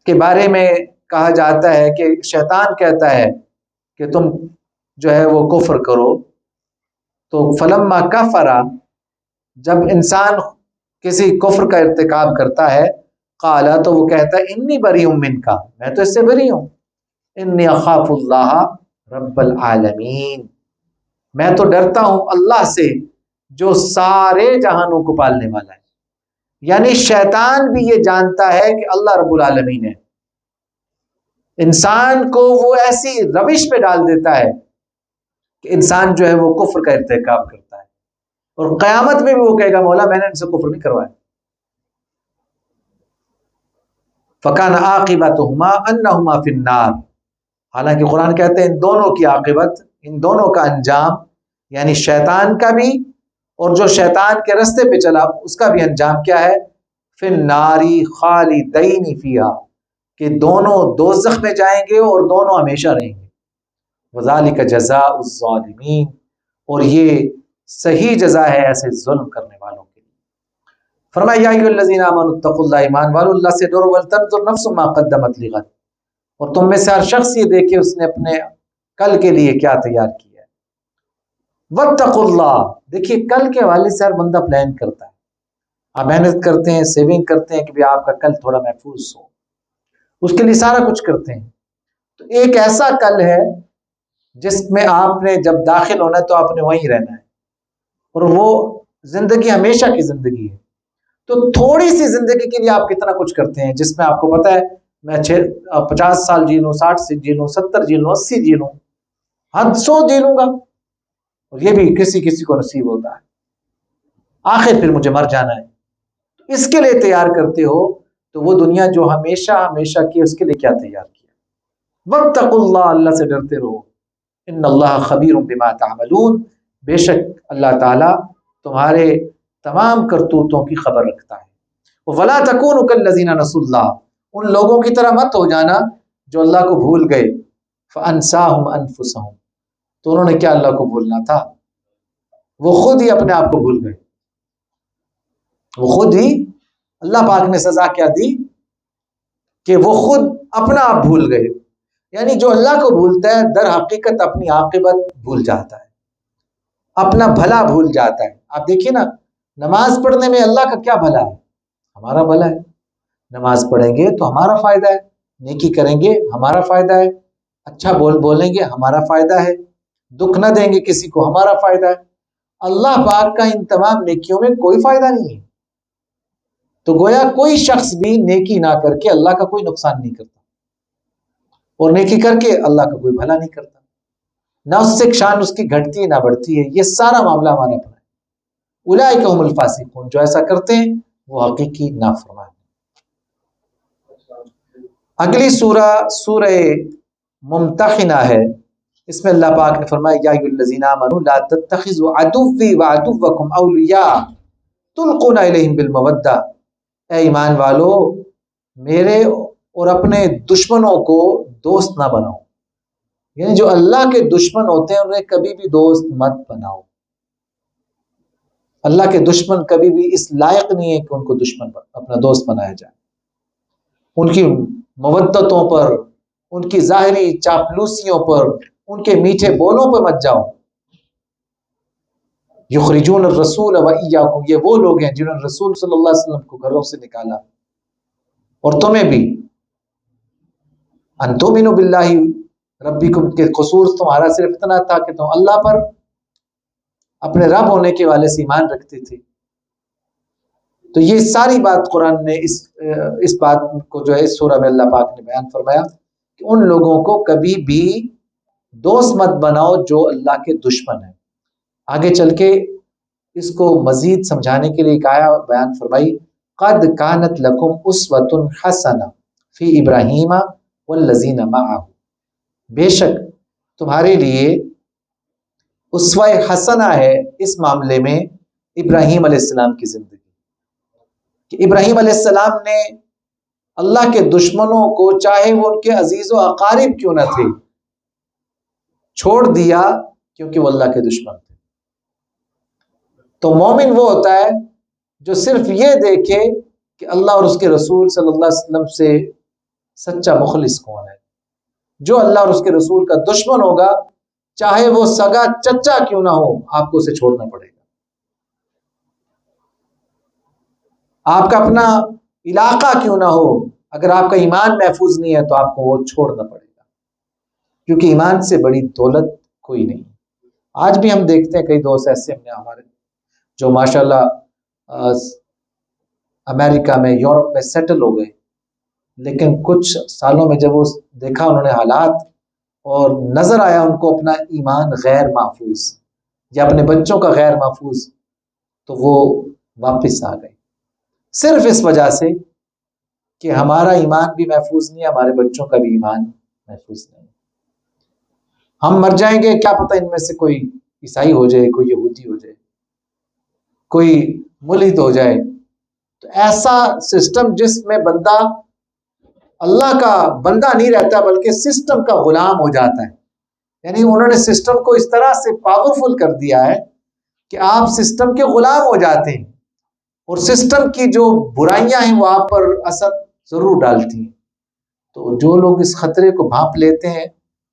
کے بارے میں کہا جاتا ہے کہ شیطان کہتا ہے کہ تم جو ہے وہ کفر کرو، تو فلما کفر، جب انسان کسی کفر کا ارتکاب کرتا ہے، قال، تو وہ کہتا ہے انی بری منک، میں تو اس سے بری ہوں، انی اخاف اللہ رب العالمین، میں تو ڈرتا ہوں اللہ سے جو سارے جہانوں کو پالنے والا ہے۔ یعنی شیطان بھی یہ جانتا ہے کہ اللہ رب العالمین ہے، انسان کو وہ ایسی روش پہ ڈال دیتا ہے کہ انسان جو ہے وہ کفر کا ارتکاب کرتا ہے، اور قیامت میں بھی وہ کہے گا مولا میں نے ان سے کفر نہیں کروایا۔ فَكَانَ عَاقِبَتُهُمَا أَنَّهُمَا فِي النَّارِ، حالانکہ قرآن کہتے ہیں ان دونوں کی عاقبت، ان دونوں کا انجام، یعنی شیطان کا بھی اور جو شیطان کے رستے پہ چلا اس کا بھی انجام کیا ہے؟ فِي النَّارِ خَالِدَيْنِ فِيهَا، کہ دونوں دوزخ میں جائیں گے اور دونوں ہمیشہ رہیں گے۔ وَذَلِكَ جَزَاءُ الظَّالِمِينَ، اور یہ صحیح جزا ہے ایسے ظلم کرنے والوں کے لیے۔ فرمایا یا ایھا الذین آمنوا اتقوا اللہ، ایمان والو اللہ سے ڈرو، وَلْتَنظُرْ نَفْسٌ مَا قَدَّمَتْ لِغَدٍ، اور تم میں سے ہر شخص یہ دیکھے اس نے اپنے کل کے لیے کیا تیار کیا ہے۔ وَاتَّقُوا اللہ، دیکھیے کل کے حوالے سے ہر بندہ پلان کرتا ہے، آپ محنت کرتے ہیں، سیونگ کرتے ہیں کہ بھی آپ کا کل تھوڑا محفوظ ہو، اس کے لیے سارا کچھ کرتے ہیں۔ تو ایک ایسا کل ہے جس میں آپ نے جب داخل ہونا ہے تو آپ نے وہیں رہنا ہے، اور وہ زندگی ہمیشہ کی زندگی ہے۔ تو تھوڑی سی زندگی کے لیے آپ کتنا کچھ کرتے ہیں، جس میں آپ کو پتہ ہے میں 50 سال جی لوں، 60 سے جی لوں، 70 جی لوں، 80 جی لوں، حد 100 جی لوں گا، اور یہ بھی کسی کسی کو نصیب ہوتا ہے، آخر پھر مجھے مر جانا ہے۔ تو اس کے لیے تیار کرتے ہو تو وہ دنیا جو ہمیشہ ہمیشہ کی، اس کے لیے کیا تیار کیا؟ واتقوا اللہ، اللہ سے ڈرتے رہو، ان اللہ خبیر بما تعملون، بے شک اللہ تعالیٰ تمہارے تمام کرتوتوں کی خبر رکھتا ہے۔ ولا تکونوا کالذین نسوا اللہ، ان لوگوں کی طرح مت ہو جانا جو اللہ کو بھول گئے، فانساہم انفسہم، تو انہوں نے کیا اللہ کو بھولنا تھا، وہ خود ہی اپنے آپ کو بھول گئے، وہ خود ہی، اللہ پاک نے سزا کیا دی کہ وہ خود اپنا آپ بھول گئے۔ یعنی جو اللہ کو بھولتا ہے در حقیقت اپنی عاقبت بھول جاتا ہے، اپنا بھلا بھول جاتا ہے۔ آپ دیکھیے نا، نماز پڑھنے میں اللہ کا کیا بھلا ہے؟ ہمارا بھلا ہے، نماز پڑھیں گے تو ہمارا فائدہ ہے، نیکی کریں گے ہمارا فائدہ ہے، اچھا بولیں گے ہمارا فائدہ ہے، دکھ نہ دیں گے کسی کو ہمارا فائدہ ہے۔ اللہ پاک کا ان تمام نیکیوں میں کوئی فائدہ نہیں ہے، تو گویا کوئی شخص بھی نیکی نہ کر کے اللہ کا کوئی نقصان نہیں کرتا، اور نیکی کر کے اللہ کا کوئی بھلا نہیں کرتا، نہ اس سے شان اس کی گھٹتی ہے نہ بڑھتی ہے، یہ سارا معاملہ ہمارا اپنا ہے۔ اولئک هم الفاسقون، جو ایسا کرتے ہیں وہ حقیقی نافرمان ہیں۔ اگلی سورہ سورہ ممتحنہ ہے، اس میں اللہ پاک نے فرمایا یا ایھا الذین آمنوا لا تتخذوا عدوی وعدوکم اولیاء تلقون الیہم بالمودہ، اے ایمان والو میرے اور اپنے دشمنوں کو دوست نہ بناؤ، یعنی جو اللہ کے دشمن ہوتے ہیں انہیں کبھی بھی دوست مت بناؤ۔ اللہ کے دشمن کبھی بھی اس لائق نہیں ہے کہ ان کو دشمن اپنا دوست بنایا جائے، ان کی مودتوں پر، ان کی ظاہری چاپلوسیوں پر، ان کے میٹھے بولوں پر مت جاؤ۔ یخرجون الرسول وایاکم، یہ وہ لوگ ہیں جنہوں نے رسول صلی اللہ علیہ وسلم کو گھروں سے نکالا، اور تمہیں بھی، ان تؤمنوا باللہ ربکم، کے قصور تمہارا صرف اتنا تھا کہ تم اللہ پر اپنے رب ہونے کے والے سے ایمان رکھتے تھے۔ تو یہ ساری بات قرآن نے اس بات کو جو ہے اس سورہ میں اللہ پاک نے بیان فرمایا کہ ان لوگوں کو کبھی بھی دوست مت بناؤ جو اللہ کے دشمن ہیں۔ آگے چل کے اس کو مزید سمجھانے کے لیے ایک آیا بیان فرمائی، قد کانت لکم اسوۃ حسنہ فی ابراہیم والذین معہ، بے شک تمہارے لیے اسوہ حسنہ ہے اس معاملے میں ابراہیم علیہ السلام کی زندگی، کہ ابراہیم علیہ السلام نے اللہ کے دشمنوں کو، چاہے وہ ان کے عزیز و اقارب کیوں نہ تھے، چھوڑ دیا کیونکہ وہ اللہ کے دشمن تھے۔ تو مومن وہ ہوتا ہے جو صرف یہ دیکھے کہ اللہ اور اس کے رسول صلی اللہ علیہ وسلم سے سچا مخلص کون ہے۔ جو اللہ اور اس کے رسول کا دشمن ہوگا، چاہے وہ سگا چچا کیوں نہ ہو، آپ کو اسے چھوڑنا پڑے گا۔ آپ کا اپنا علاقہ کیوں نہ ہو، اگر آپ کا ایمان محفوظ نہیں ہے تو آپ کو وہ چھوڑنا پڑے گا۔ کیونکہ ایمان سے بڑی دولت کوئی نہیں۔ آج بھی ہم دیکھتے ہیں کئی دوست ایسے ہم نے ہمارے جو ماشاءاللہ امریکہ میں، یورپ میں سیٹل ہو گئے، لیکن کچھ سالوں میں جب وہ دیکھا انہوں نے حالات، اور نظر آیا ان کو اپنا ایمان غیر محفوظ یا اپنے بچوں کا غیر محفوظ، تو وہ واپس آ گئے، صرف اس وجہ سے کہ ہمارا ایمان بھی محفوظ نہیں ہے، ہمارے بچوں کا بھی ایمان محفوظ نہیں ہے۔ ہم مر جائیں گے، کیا پتہ ان میں سے کوئی عیسائی ہو جائے، کوئی یہودی ہو جائے، کوئی ملحد ہو جائے۔ تو ایسا سسٹم جس میں بندہ اللہ کا بندہ نہیں رہتا بلکہ سسٹم کا غلام ہو جاتا ہے، یعنی انہوں نے سسٹم کو اس طرح سے پاورفل کر دیا ہے کہ آپ سسٹم کے غلام ہو جاتے ہیں، اور سسٹم کی جو برائیاں ہیں وہ آپ پر اثر ضرور ڈالتی ہیں۔ تو جو لوگ اس خطرے کو بھانپ لیتے ہیں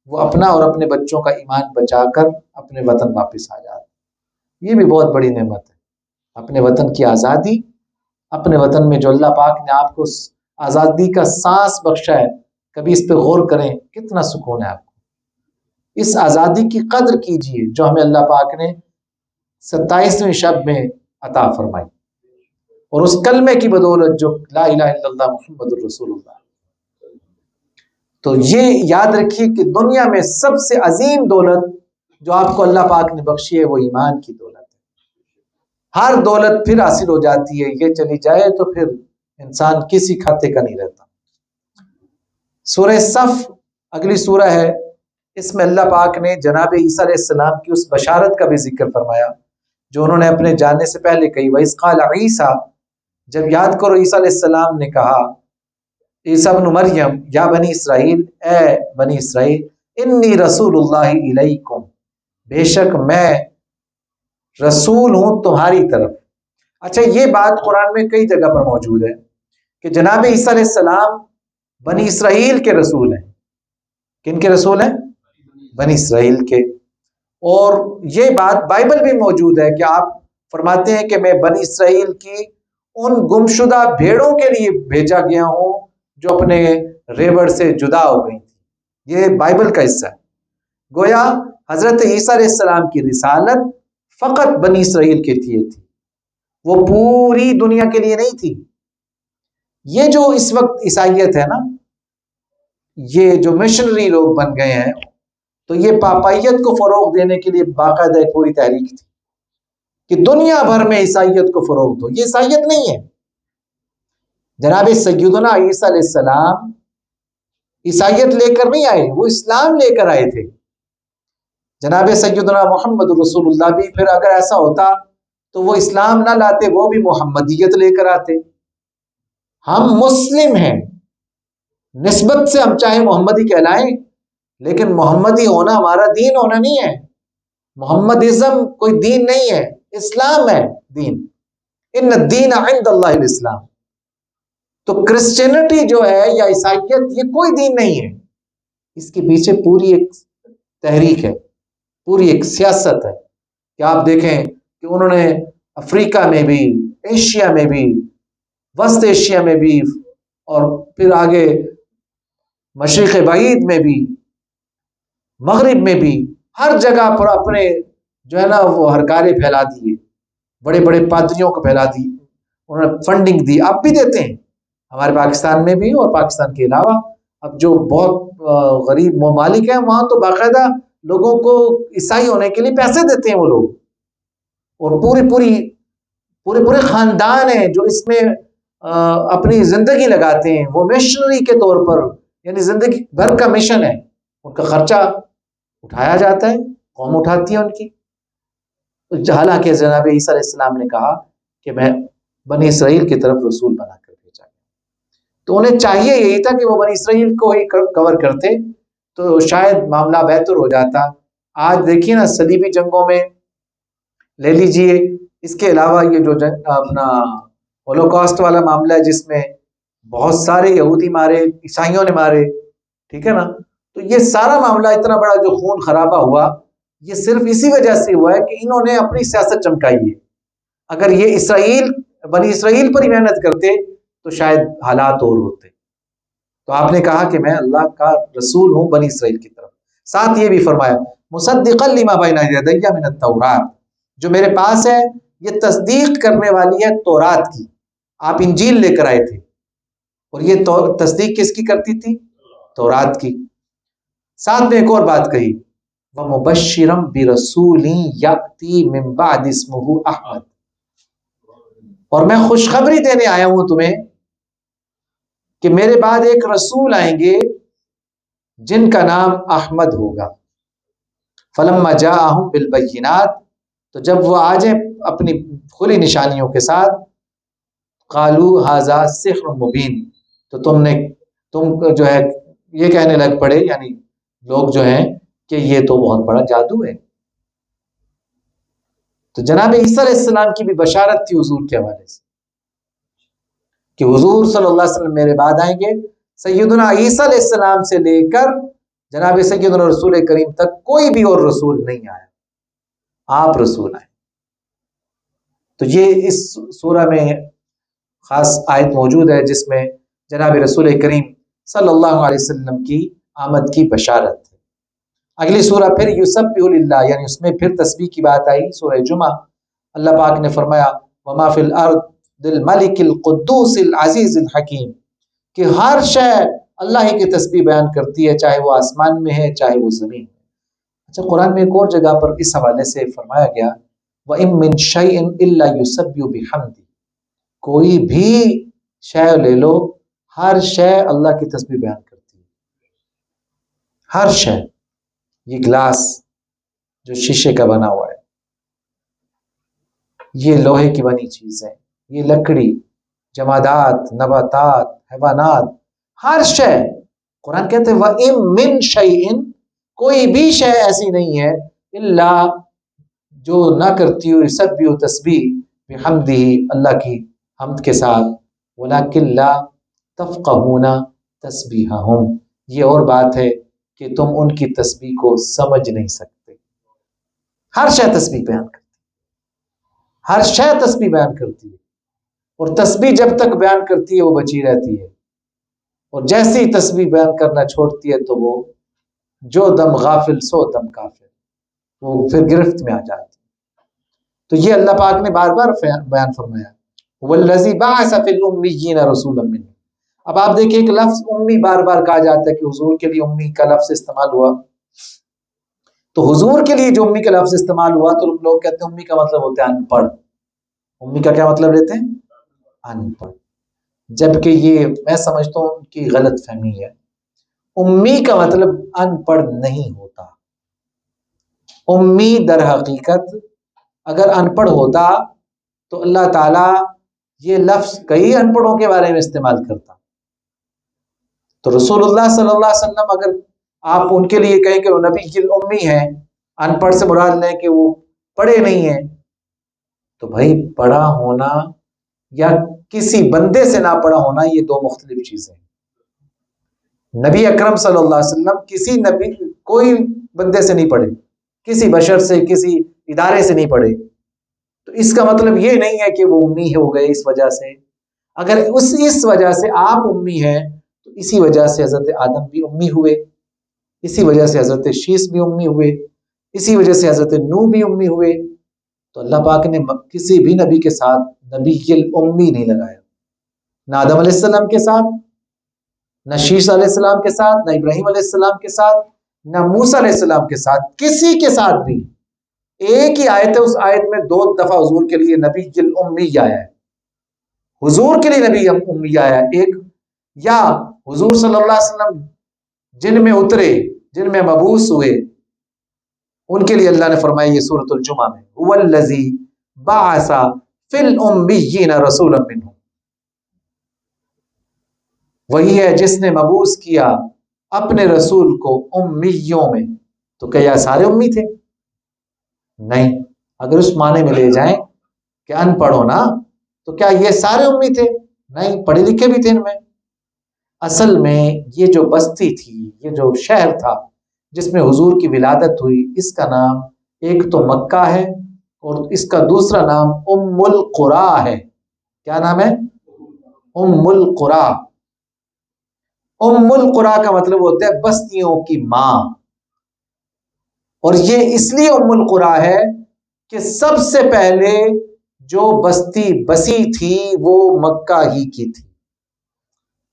وہ اپنا اور اپنے بچوں کا ایمان بچا کر اپنے وطن واپس آ جاتے ہیں۔ یہ بھی بہت بڑی نعمت ہے، اپنے وطن کی آزادی، اپنے وطن میں جو اللہ پاک نے آپ کو آزادی کا سانس بخشا ہے، کبھی اس پہ غور کریں کتنا سکون ہے آپ کو۔ اس آزادی کی قدر کیجئے جو ہمیں اللہ پاک نے 27ویں شب میں عطا فرمائی، اور اس کلمے کی بدولت جو لا الہ الا اللہ محمد الرسول اللہ۔ تو یہ یاد رکھیے کہ دنیا میں سب سے عظیم دولت جو آپ کو اللہ پاک نے بخشی ہے وہ ایمان کی دولت ہے۔ ہر دولت پھر حاصل ہو جاتی ہے، یہ چلی جائے تو پھر انسان کسی کھاتے کا نہیں رہتا۔ سورہ صف اگلی سورہ ہے، اس میں اللہ پاک نے جناب عیسیٰ علیہ السلام کی اس بشارت کا بھی ذکر فرمایا جو انہوں نے اپنے جانے سے پہلے کہی۔ وَإِذْ قَالَ عِيسَىٰ، جب یاد کرو عیسیٰ علیہ السلام نے کہا، عیسیٰ ابن مریم، یا بنی اسرائیل، اے بنی اسرائیل، انی رسول اللہ الیکم، بے شک میں رسول ہوں تمہاری طرف۔ اچھا، یہ بات قرآن میں کئی جگہ پر موجود ہے کہ جناب عیسیٰ علیہ السلام بنی اسرائیل کے رسول ہیں۔ کن کے رسول ہیں؟ بنی اسرائیل کے۔ اور یہ بات بائبل بھی موجود ہے کہ آپ فرماتے ہیں کہ میں بنی اسرائیل کی ان گمشدہ بھیڑوں کے لیے بھیجا گیا ہوں جو اپنے ریوڑ سے جدا ہو گئی تھی۔ یہ بائبل کا حصہ ہے۔ گویا حضرت عیسیٰ علیہ السلام کی رسالت فقط بنی اسرائیل کے لیے تھی، وہ پوری دنیا کے لیے نہیں تھی۔ یہ جو اس وقت عیسائیت ہے نا، یہ جو مشنری لوگ بن گئے ہیں، تو یہ پاپائیت کو فروغ دینے کے لیے باقاعدہ ایک پوری تحریک تھی کہ دنیا بھر میں عیسائیت کو فروغ دو۔ یہ عیسائیت نہیں ہے۔ جناب سیدنا عیسیٰ علیہ السلام عیسائیت لے کر نہیں آئے، وہ اسلام لے کر آئے تھے۔ جناب سیدنا محمد رسول اللہ بھی پھر اگر ایسا ہوتا تو وہ اسلام نہ لاتے، وہ بھی محمدیت لے کر آتے۔ ہم مسلم ہیں، نسبت سے ہم چاہے محمدی کہلائیں، لیکن محمدی ہونا ہمارا دین ہونا نہیں ہے۔ محمدازم کوئی دین نہیں ہے، اسلام ہے دین۔ ان الدین عند اللہ الاسلام۔ تو کرسچینٹی جو ہے یا عیسائیت، یہ کوئی دین نہیں ہے، اس کے پیچھے پوری ایک تحریک ہے، پوری ایک سیاست ہے کہ آپ دیکھیں کہ انہوں نے افریقہ میں بھی، ایشیا میں بھی، وسط ایشیا میں بھی، اور پھر آگے مشرق بعید میں بھی، مغرب میں بھی، ہر جگہ پر اپنے جو ہے نا وہ ہرکارے پھیلا دیے، بڑے بڑے پادریوں کو پھیلا دی، انہوں نے فنڈنگ دی، اب بھی دیتے ہیں ہمارے پاکستان میں بھی اور پاکستان کے علاوہ۔ اب جو بہت غریب ممالک ہیں وہاں تو باقاعدہ لوگوں کو عیسائی ہونے کے لیے پیسے دیتے ہیں وہ لوگ، اور پورے خاندان ہیں جو اس میں اپنی زندگی لگاتے ہیں، وہ مشنری کے طور پر، یعنی زندگی بھر کا مشن ہے، ان کا خرچہ اٹھایا جاتا ہے، قوم اٹھاتی ہے ان کی۔ حالانکہ جناب عیسیٰ علیہ السلام نے کہا کہ میں بنی اسرائیل کی طرف رسول بنا کر بھیجا گیا، تو انہیں چاہیے یہی تھا کہ وہ بنی اسرائیل کو ہی کور کرتے تو شاید معاملہ بہتر ہو جاتا۔ آج دیکھیے نا صلیبی جنگوں میں لے لیجئے، اس کے علاوہ یہ جو اپنا ہولوکاسٹ والا معاملہ ہے جس میں بہت سارے یہودی مارے، عیسائیوں نے مارے، ٹھیک ہے نا، تو یہ سارا معاملہ اتنا بڑا جو خون خرابہ ہوا، یہ صرف اسی وجہ سے ہوا ہے کہ انہوں نے اپنی سیاست چمکائی ہے۔ اگر یہ بنی اسرائیل پر ہی محنت کرتے تو شاید حالات اور ہوتے۔ تو آپ نے کہا کہ میں اللہ کا رسول ہوں بنی اسرائیل کی طرف، ساتھ یہ بھی فرمایا مصدقا لما بین یدی من التورات، جو میرے پاس ہے یہ تصدیق کرنے والی ہے تورات کی، آپ انجیل لے کر آئے تھے اور یہ تصدیق کس کی کرتی تھی؟ تورات کی۔ ساتھ میں ایک اور بات کہی وَمُبَشِّرًا بِرَسُولٍ يَأْتِي مِن بَعْدِ اسْمُهُ احمد، اور میں خوشخبری دینے آیا ہوں تمہیں کہ میرے بعد ایک رسول آئیں گے جن کا نام احمد ہوگا۔ فَلَمَّا جَاءَهُم بِالْبَيِّنَاتِ، تو جب وہ آ جائیں اپنی کھلی نشانیوں کے ساتھ، قَالُوا هَذَا سِحْرٌ مُبِينٌ، تو تم جو ہے یہ کہنے لگ پڑے، یعنی لوگ جو ہیں کہ یہ تو بہت بڑا جادو ہے۔ تو جناب عیسیٰ علیہ السلام کی بھی بشارت تھی حضور کے حوالے سے کہ حضور صلی اللہ علیہ وسلم میرے بعد آئیں گے۔ سیدنا عیسیٰ علیہ السلام سے لے کر جناب سیدنا رسول کریم تک کوئی بھی اور رسول نہیں آیا، آپ رسول آئے۔ تو یہ اس سورہ میں خاص آیت موجود ہے جس میں جناب رسول کریم صلی اللہ علیہ وسلم کی آمد کی بشارت ہے۔ اگلی سورہ پھر یسبح للہ، یعنی اس میں پھر تسبیح کی بات آئی، سورہ جمعہ۔ اللہ پاک نے فرمایا وما فی الارض الملک القدوس العزیز الحکیم، کہ ہر شے اللہ ہی کی تسبیح بیان کرتی ہے، چاہے وہ آسمان میں ہے چاہے وہ زمین میں۔ اچھا، قرآن میں ایک اور جگہ پر اس حوالے سے فرمایا گیا وَإِن مِّن شَيْءٍ إِلَّا يُسَبِّحُ بِحَمْدِهِ، کوئی بھی شے لے لو، ہر شے اللہ کی تسبیح بیان کرتی ہے، ہر شے۔ یہ گلاس جو شیشے کا بنا ہوا ہے، یہ لوہے کی بنی چیز ہے، یہ لکڑی، جمادات، نباتات، حیوانات، ہر شے۔ قرآن کہتے ہیں وَإِن مِّن شَيْءٍ، کوئی بھی شے ایسی نہیں ہے الا جو نہ کرتی ہو یسبح تسبیح بحمدہ، اللہ کی حمد کے ساتھ، وَلَكِن لَا تَفْقَهُونَ تَسْبِيحَهُمْ، یہ اور بات ہے کہ تم ان کی تسبیح کو سمجھ نہیں سکتے۔ ہر شے تسبیح بیان کرتی ہے، ہر شے تسبیح بیان کرتی ہے، اور تسبیح جب تک بیان کرتی ہے وہ بچی رہتی ہے، اور جیسے ہی تسبیح بیان کرنا چھوڑتی ہے تو وہ جو دم غافل سو دم کافر، وہ پھر گرفت میں آ جاتی ہے۔ تو یہ اللہ پاک نے بار بار بیان فرمایا وَالَّذِي بَعَثَ فِي الْأُمِّيِّينَ رَسُولًا مِّنْهُمْ۔ اب آپ دیکھیں ایک لفظ امی بار بار کہا جاتا ہے کہ حضور کے لیے امی کا لفظ استعمال ہوا، تو حضور کے لیے جو امی کا لفظ استعمال ہوا تو لوگ کہتے ہیں امی کا مطلب ہوتا ہے ان پڑھ۔ امی کا کیا مطلب لیتے ہیں؟ ان پڑھ، جبکہ یہ میں سمجھتا ہوں ان کی غلط فہمی ہے۔ امی کا مطلب ان پڑھ نہیں ہوتا۔ امی در حقیقت اگر ان پڑھ ہوتا تو اللہ تعالیٰ یہ لفظ کئی ان پڑھوں کے بارے میں استعمال کرتا۔ تو رسول اللہ صلی اللہ علیہ وسلم اگر آپ ان کے لیے کہیں کہ وہ نبی امی ہیں، ان پڑھ سے مراد لیں کہ وہ پڑھے نہیں ہیں، تو بھائی پڑھا ہونا یا کسی بندے سے نہ پڑھا ہونا یہ دو مختلف چیزیں ہیں۔ نبی اکرم صلی اللہ علیہ وسلم کسی نبی کوئی بندے سے نہیں پڑھے، کسی بشر سے، کسی ادارے سے نہیں پڑھے، تو اس کا مطلب یہ نہیں ہے کہ وہ امی ہو گئے اس وجہ سے۔ اگر اس وجہ سے آپ امی ہیں تو اسی وجہ سے حضرت آدم بھی امی ہوئے، اسی وجہ سے حضرت شیس بھی امی ہوئے، اسی وجہ سے حضرت نوح بھی امی ہوئے۔ تو اللہ پاک نے کسی بھی نبی کے ساتھ نبی امی نہیں لگایا، نہ آدم علیہ السلام کے ساتھ، نہ شیس علیہ السلام کے ساتھ، نہ ابراہیم علیہ السلام کے ساتھ، نہ موسیٰ علیہ السلام کے ساتھ، کسی کے ساتھ بھی۔ ایک ہی آیت ہے، اس آیت میں دو دفعہ حضور کے لیے نبی امی آیا ہے، حضور کے لیے نبی امی آیا ہے ایک، یا حضور صلی اللہ علیہ وسلم جن میں اترے، جن میں مبعوث ہوئے، ان کے لیے اللہ نے فرمایا یہ سورۃ الجمعہ میں هو الذی بعث فی الامیین رسولا منہم، وہی ہے جس نے مبعوث کیا اپنے رسول کو امیوں میں۔ تو کیا یہ سارے امی تھے؟ نہیں، اگر اس معنی میں لے جائیں کہ ان پڑھ ہونا تو کیا یہ سارے امی تھے؟ نہیں، پڑھے لکھے بھی تھے ان میں۔ اصل میں یہ جو بستی تھی، یہ جو شہر تھا جس میں حضور کی ولادت ہوئی، اس کا نام ایک تو مکہ ہے اور اس کا دوسرا نام ام القریٰ ہے۔ کیا نام ہے؟ ام القریٰ۔ ام القریٰ کا مطلب ہوتا ہے بستیوں کی ماں۔ اور یہ اس لیے ام القریٰ ہے کہ سب سے پہلے جو بستی بسی تھی وہ مکہ ہی کی تھی.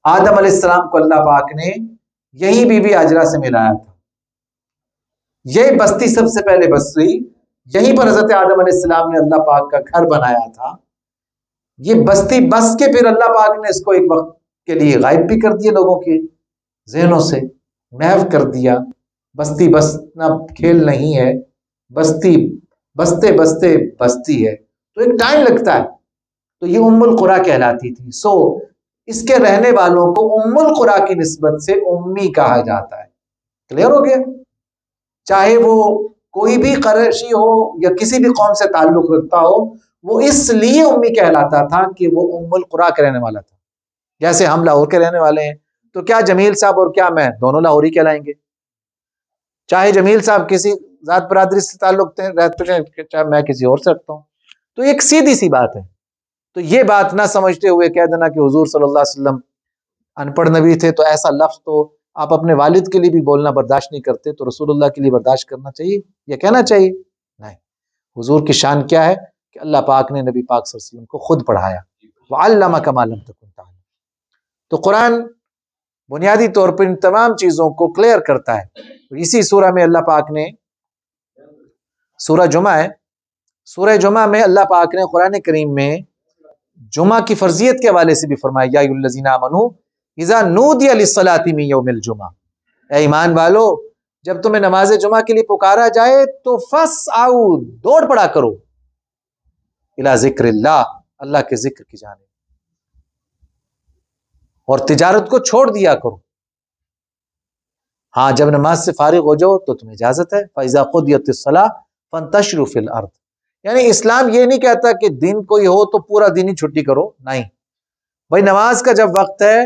آدم علیہ السلام کو اللہ پاک نے یہی بی بی ہاجرہ سے ملایا تھا. یہ بستی سب سے پہلے بسی، یہیں پر حضرت آدم علیہ السلام نے اللہ پاک کا گھر بنایا تھا. یہ بستی بس کے پھر اللہ پاک نے اس کو ایک وقت کے لیے غائب بھی کر دیا، لوگوں کے ذہنوں سے محو کر دیا. بستی بسنا کھیل نہیں ہے، بستی بستے بستے بستی ہے، تو ایک ٹائم لگتا ہے. تو یہ ام القریٰ کہلاتی تھی. سو اس کے رہنے والوں کو ام القریٰ کی نسبت سے امی کہا جاتا ہے. کلیئر ہو گیا؟ چاہے وہ کوئی بھی قریشی ہو یا کسی بھی قوم سے تعلق رکھتا ہو، وہ اس لیے امی کہلاتا تھا کہ وہ ام القریٰ کے رہنے والا تھا. جیسے ہم لاہور کے رہنے والے ہیں، تو کیا جمیل صاحب اور کیا میں دونوں لاہوری کہلائیں گے؟ چاہے جمیل صاحب کسی ذات برادری سے تعلق رہتے ہیں، چاہے میں کسی اور سے رکھتا ہوں. تو ایک سیدھی سی بات ہے. تو یہ بات نہ سمجھتے ہوئے کہہ دینا کہ حضور صلی اللہ علیہ وسلم ان پڑھ نبی تھے، تو ایسا لفظ تو آپ اپنے والد کے لیے بھی بولنا برداشت نہیں کرتے، تو رسول اللہ کے لیے برداشت کرنا چاہیے یا کہنا چاہیے؟ نہیں. حضور کی شان کیا ہے کہ اللہ پاک نے نبی پاک صلی اللہ علیہ وسلم کو خود پڑھایا. وَعَلَّمَكَ مَا لَمْ تَكُنْ تَعْلَمْ. تو قرآن بنیادی طور پر ان تمام چیزوں کو کلیئر کرتا ہے. اسی سورہ میں اللہ پاک نے، سورہ جمعہ ہے، سورہ جمعہ میں اللہ پاک نے قرآن کریم میں جمعہ کی فرضیت کے حوالے سے بھی فرمایا، یا ایھا الذین آمنوا اذا نودی للصلاۃ من یوم الجمعہ. اے ایمان والو، جب تمہیں نماز جمعہ کے لیے پکارا جائے تو فسعوا، دوڑ پڑا کرو، الی ذکر اللہ، اللہ کے ذکر کی جانب، اور تجارت کو چھوڑ دیا کرو. ہاں، جب نماز سے فارغ ہو جاؤ تو تمہیں اجازت ہے. فَإِذَا قُضِيَتِ الصَّلَاةُ فَانتَشِرُوا فِي الْأَرْضِ. یعنی اسلام یہ نہیں کہتا کہ دن کوئی ہو تو پورا دن ہی چھٹی کرو، نہیں بھائی. نماز کا جب وقت ہے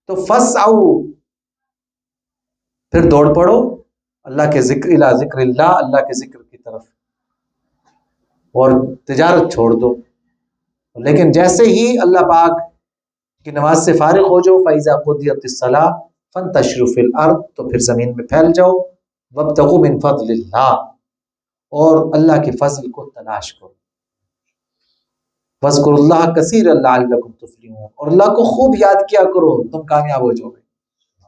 تو فسعوا، پھر دوڑ پڑو اللہ کے ذکر، الی ذکر اللہ، اللہ کے ذکر کی طرف، اور تجارت چھوڑ دو. لیکن جیسے ہی اللہ پاک کی نماز سے فارغ ہو جاؤ، فَإِذَا قُضِيَتِ الصَّلَاةُ فَانتَشِرُوا فِي الْأَرْضِ، تو پھر زمین میں پھیل جاؤ. وَابْتَغُوا مِن فَضْلِ اللَّهِ، اور اللہ کے فضل کو تلاش کرو. وَاذْكُرُوا اللَّهَ كَثِيرًا لَعَلَّكُمْ تُفْلِحُونَ، اور اللہ کو خوب یاد کیا کرو، تم کامیاب ہو جاؤ گے.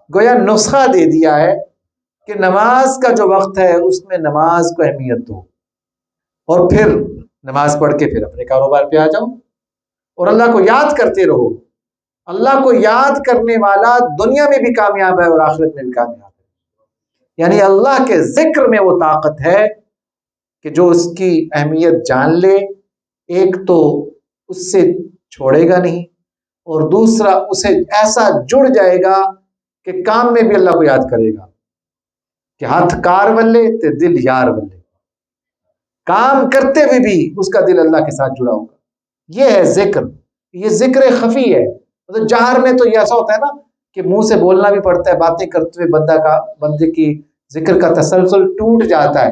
گویا نسخہ دے دیا ہے کہ نماز کا جو وقت ہے اس میں نماز کو اہمیت دو، اور پھر نماز پڑھ کے پھر اپنے کاروبار پہ آ جاؤ اور اللہ کو یاد کرتے رہو. اللہ کو یاد کرنے والا دنیا میں بھی کامیاب ہے اور آخرت میں بھی کامیاب ہے. یعنی اللہ کے ذکر میں وہ طاقت ہے کہ جو اس کی اہمیت جان لے، ایک تو اس سے چھوڑے گا نہیں، اور دوسرا اسے ایسا جڑ جائے گا کہ کام میں بھی اللہ کو یاد کرے گا کہ ہاتھ کار ولے تے دل یار ولے. کام کرتے ہوئے بھی اس کا دل اللہ کے ساتھ جڑا ہوگا. یہ ہے ذکر. یہ ذکر خفی ہے. مطلب جہر میں تو یہ ایسا ہوتا ہے نا کہ منہ سے بولنا بھی پڑتا ہے، باتیں کرتے ہوئے بندے کی ذکر کا تسلسل ٹوٹ جاتا ہے.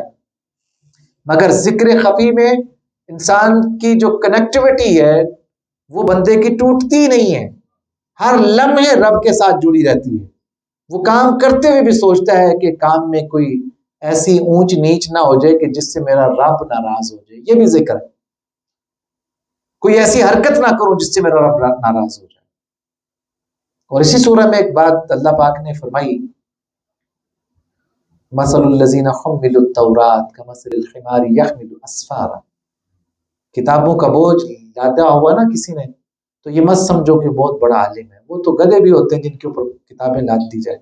مگر ذکر خفی میں انسان کی جو کنیکٹیوٹی ہے وہ بندے کی ٹوٹتی نہیں ہے، ہر لمحے رب کے ساتھ جڑی رہتی ہے. وہ کام کرتے ہوئے بھی سوچتا ہے کہ کام میں کوئی ایسی اونچ نیچ نہ ہو جائے کہ جس سے میرا رب ناراض ہو جائے. یہ بھی ذکر ہے. کوئی ایسی حرکت نہ کرو جس سے میرا رب ناراض ہو جائے. اور اسی سورہ میں ایک بات اللہ پاک نے فرمائی، مثل الذین حملوا التوراۃ کمثل الحمار یحمل اسفارا. کتابوں کا بوجھ لادا ہوا نا کسی نے، تو یہ مت سمجھو کہ بہت بڑا عالم ہے. وہ تو گدھے بھی ہوتے ہیں جن کے اوپر کتابیں لاد دی جائیں.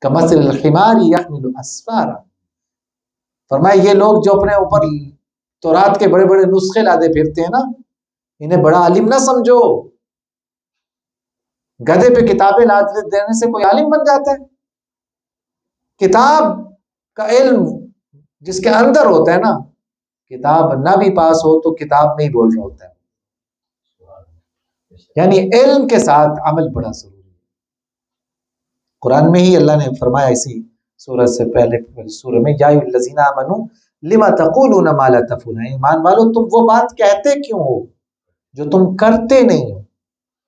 کمثل الحمار یحمل اسفارا. فرمایا یہ لوگ جو اپنے اوپر تورات کے بڑے بڑے نسخے لادے پھرتے ہیں نا، انہیں بڑا عالم نہ سمجھو. گدھے پہ کتابیں لاد دینے سے کوئی عالم بن جاتا ہے؟ کتاب کا علم جس کے اندر ہوتا ہے نا، کتاب نہ بھی پاس ہو تو کتاب میں ہی بول رہا ہوتا ہے. یعنی علم کے ساتھ عمل بڑا ضروری ہے. قرآن میں ہی اللہ نے فرمایا اسی سورہ سے پہلے سورہ میں، یا ایھا الذین آمنوا لما تقولون ما لا تفعلون. ایمان والو تم وہ بات کہتے کیوں ہو جو تم کرتے نہیں ہو.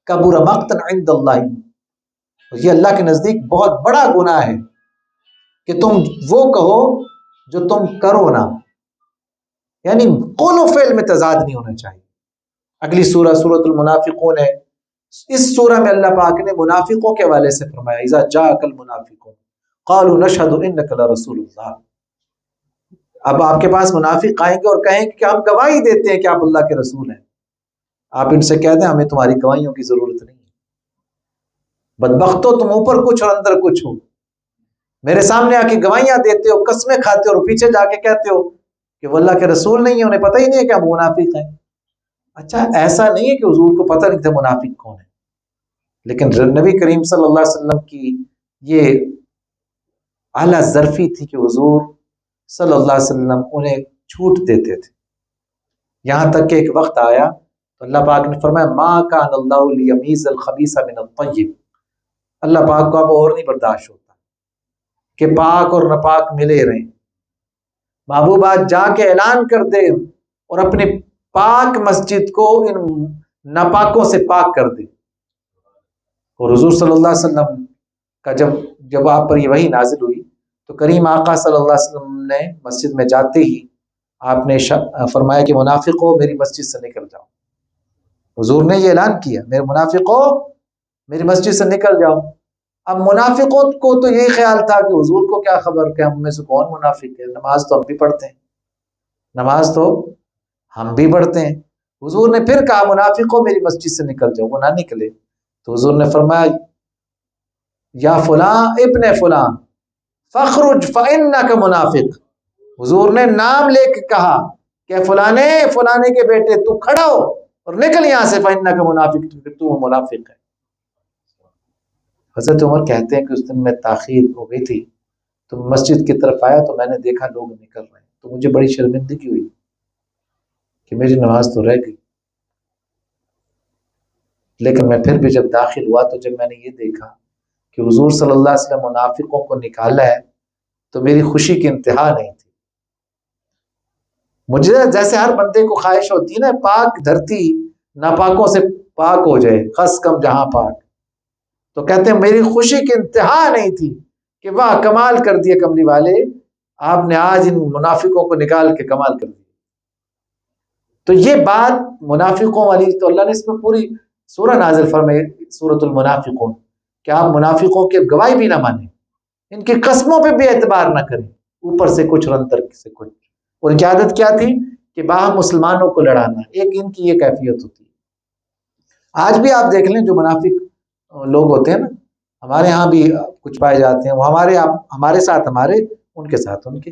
کبر مقتا عند اللہ، یہ اللہ کے نزدیک بہت بڑا گناہ ہے کہ تم وہ کہو جو تم کرو نا، یعنی قول و فعل میں تضاد نہیں ہونا چاہیے۔ اگلی سورہ سورۃ المنافقون ہے، اس سورہ میں اللہ پاک نے منافقوں کے حوالے سے فرمایا اذا جاءک المنافقون قالوا نشهد انک لرسول اللہ۔ اب آپ کے پاس منافق آئیں گے اور کہیں کہ ہم گواہی دیتے ہیں کہ آپ اللہ کے رسول ہیں، آپ ان سے کہہ دیں ہمیں تمہاری گواہیوں کی ضرورت نہیں ہے، بدبختو تم اوپر کچھ اور اندر کچھ ہو، میرے سامنے آ کے گواہیاں دیتے ہو، قسمیں کھاتے ہو اور پیچھے جا کے کہتے ہو کہ وہ اللہ کے رسول نہیں ہے، انہیں پتہ ہی نہیں ہے کہ ہم منافق ہیں۔ اچھا ایسا نہیں ہے کہ حضور کو پتہ نہیں تھا منافق کون ہے، لیکن نبی کریم صلی اللہ علیہ وسلم کی یہ اعلیٰ ظرفی تھی کہ حضور صلی اللہ علیہ وسلم انہیں چھوٹ دیتے تھے، یہاں تک کہ ایک وقت آیا تو اللہ پاک نے فرمایا ما کان اللہ لیمیز الخبیث من الطیب، اللہ پاک کو اب اور نہیں برداشت ہوتا کہ پاک اور ناپاک ملے رہیں، محبوب آج جا کے اعلان کر دے اور اپنی پاک مسجد کو ان ناپاکوں سے پاک کر دے۔ اور حضور صلی اللہ علیہ وسلم کا جب آپ پر یہ وحی نازل ہوئی تو کریم آقا صلی اللہ علیہ وسلم نے مسجد میں جاتے ہی آپ نے فرمایا کہ منافقوں میری مسجد سے نکل جاؤ۔ حضور نے یہ اعلان کیا میرے منافقوں میری مسجد سے نکل جاؤ۔ اب منافقوں کو تو یہی خیال تھا کہ حضور کو کیا خبر کہ ہم میں سے کون منافق ہے، نماز تو ہم بھی پڑھتے ہیں، نماز تو ہم بھی پڑھتے ہیں۔ حضور نے پھر کہا منافقوں میری مسجد سے نکل جاؤ، وہ نہ نکلے تو حضور نے فرمایا یا فلاں ابن فلاں فخرج فإنک منافق، حضور نے نام لے کے کہا کہ فلانے کے بیٹے تو کھڑا ہو اور نکل یہاں سے، فإنک منافق، تو منافق ہے۔ حضرت عمر کہتے ہیں کہ اس دن میں تاخیر ہو گئی تھی تو مسجد کی طرف آیا تو میں نے دیکھا لوگ نکل رہے ہیں، تو مجھے بڑی شرمندگی ہوئی کہ میری نماز تو رہ گئی، لیکن میں پھر بھی جب داخل ہوا تو جب میں نے یہ دیکھا کہ حضور صلی اللہ علیہ وسلم منافقوں کو نکالا ہے تو میری خوشی کی انتہا نہیں تھی۔ مجھے جیسے ہر بندے کو خواہش ہوتی ہے نا پاک دھرتی ناپاکوں سے پاک ہو جائے، خس کم جہاں پاک، تو کہتے ہیں میری خوشی کی انتہا نہیں تھی کہ واہ کمال کر دیا کملی والے، آپ نے آج ان منافقوں کو نکال کے کمال کر دیا۔ تو یہ بات منافقوں والی تو اللہ نے اس میں پوری سورہ نازل فرمائی سورۃ المنافقون کہ آپ منافقوں کے گواہی بھی نہ مانیں، ان کی قسموں پہ بھی اعتبار نہ کریں، اوپر سے کچھ اور اندر سے کچھ۔ اور ان کی عادت کیا تھی کہ باہم مسلمانوں کو لڑانا، ایک ان کی یہ کیفیت ہوتی ہے۔ آج بھی آپ دیکھ لیں جو منافق لوگ ہوتے ہیں نا ہمارے ہاں بھی کچھ پائے جاتے ہیں، وہ ہمارے ساتھ ہمارے، ان کے ساتھ ان کے،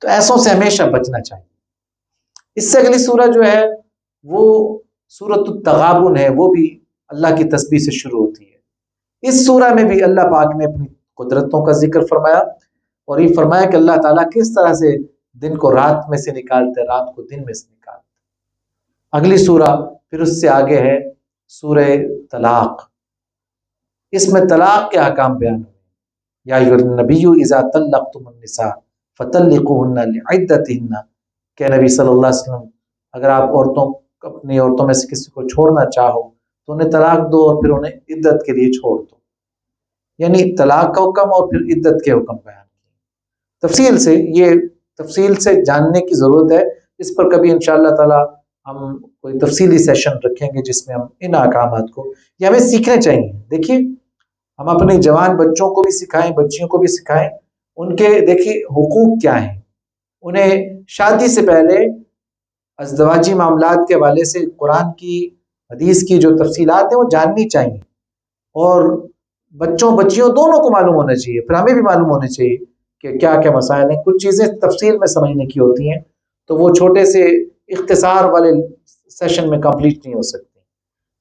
تو ایسوں سے ہمیشہ بچنا چاہیے۔ اس سے اگلی سورہ جو ہے وہ سورۃ التغابن ہے، وہ بھی اللہ کی تسبیح سے شروع ہوتی ہے۔ اس سورہ میں بھی اللہ پاک نے اپنی قدرتوں کا ذکر فرمایا اور یہ فرمایا کہ اللہ تعالیٰ کس طرح سے دن کو رات میں سے نکالتے ہیں، رات کو دن میں سے نکالتے ہیں۔ اگلی سورہ پھر اس سے آگے ہے سورہ طلاق، اس میں طلاق کے احکام بیان ہوئے، یا ایھا النبی اذا طلقتم النساء فطلقوهن لعدتهن، کہ نبی صلی اللہ علیہ وسلم اگر آپ اپنی عورتوں میں سے کسی کو چھوڑنا چاہو تو انہیں طلاق دو اور پھر انہیں عدت کے لیے چھوڑ دو، یعنی طلاق کا حکم اور پھر عدت کے حکم بیان کیے۔ یہ تفصیل سے جاننے کی ضرورت ہے، اس پر کبھی انشاءاللہ تعالی ہم کوئی تفصیلی سیشن رکھیں گے جس میں ہم ان احکامات کو یہ ہمیں سیکھنے چاہیے۔ دیکھیے ہم اپنے جوان بچوں کو بھی سکھائیں، بچیوں کو بھی سکھائیں، ان کے دیکھیے حقوق کیا ہیں، انہیں شادی سے پہلے ازدواجی معاملات کے حوالے سے قرآن کی حدیث کی جو تفصیلات ہیں وہ جاننی چاہیے، اور بچوں بچیوں دونوں کو معلوم ہونا چاہیے، پھر ہمیں بھی معلوم ہونا چاہیے کہ کیا کیا مسائل ہیں۔ کچھ چیزیں تفصیل میں سمجھنے کی ہوتی ہیں تو وہ چھوٹے سے اختصار والے سیشن میں کمپلیٹ نہیں ہو سکتی۔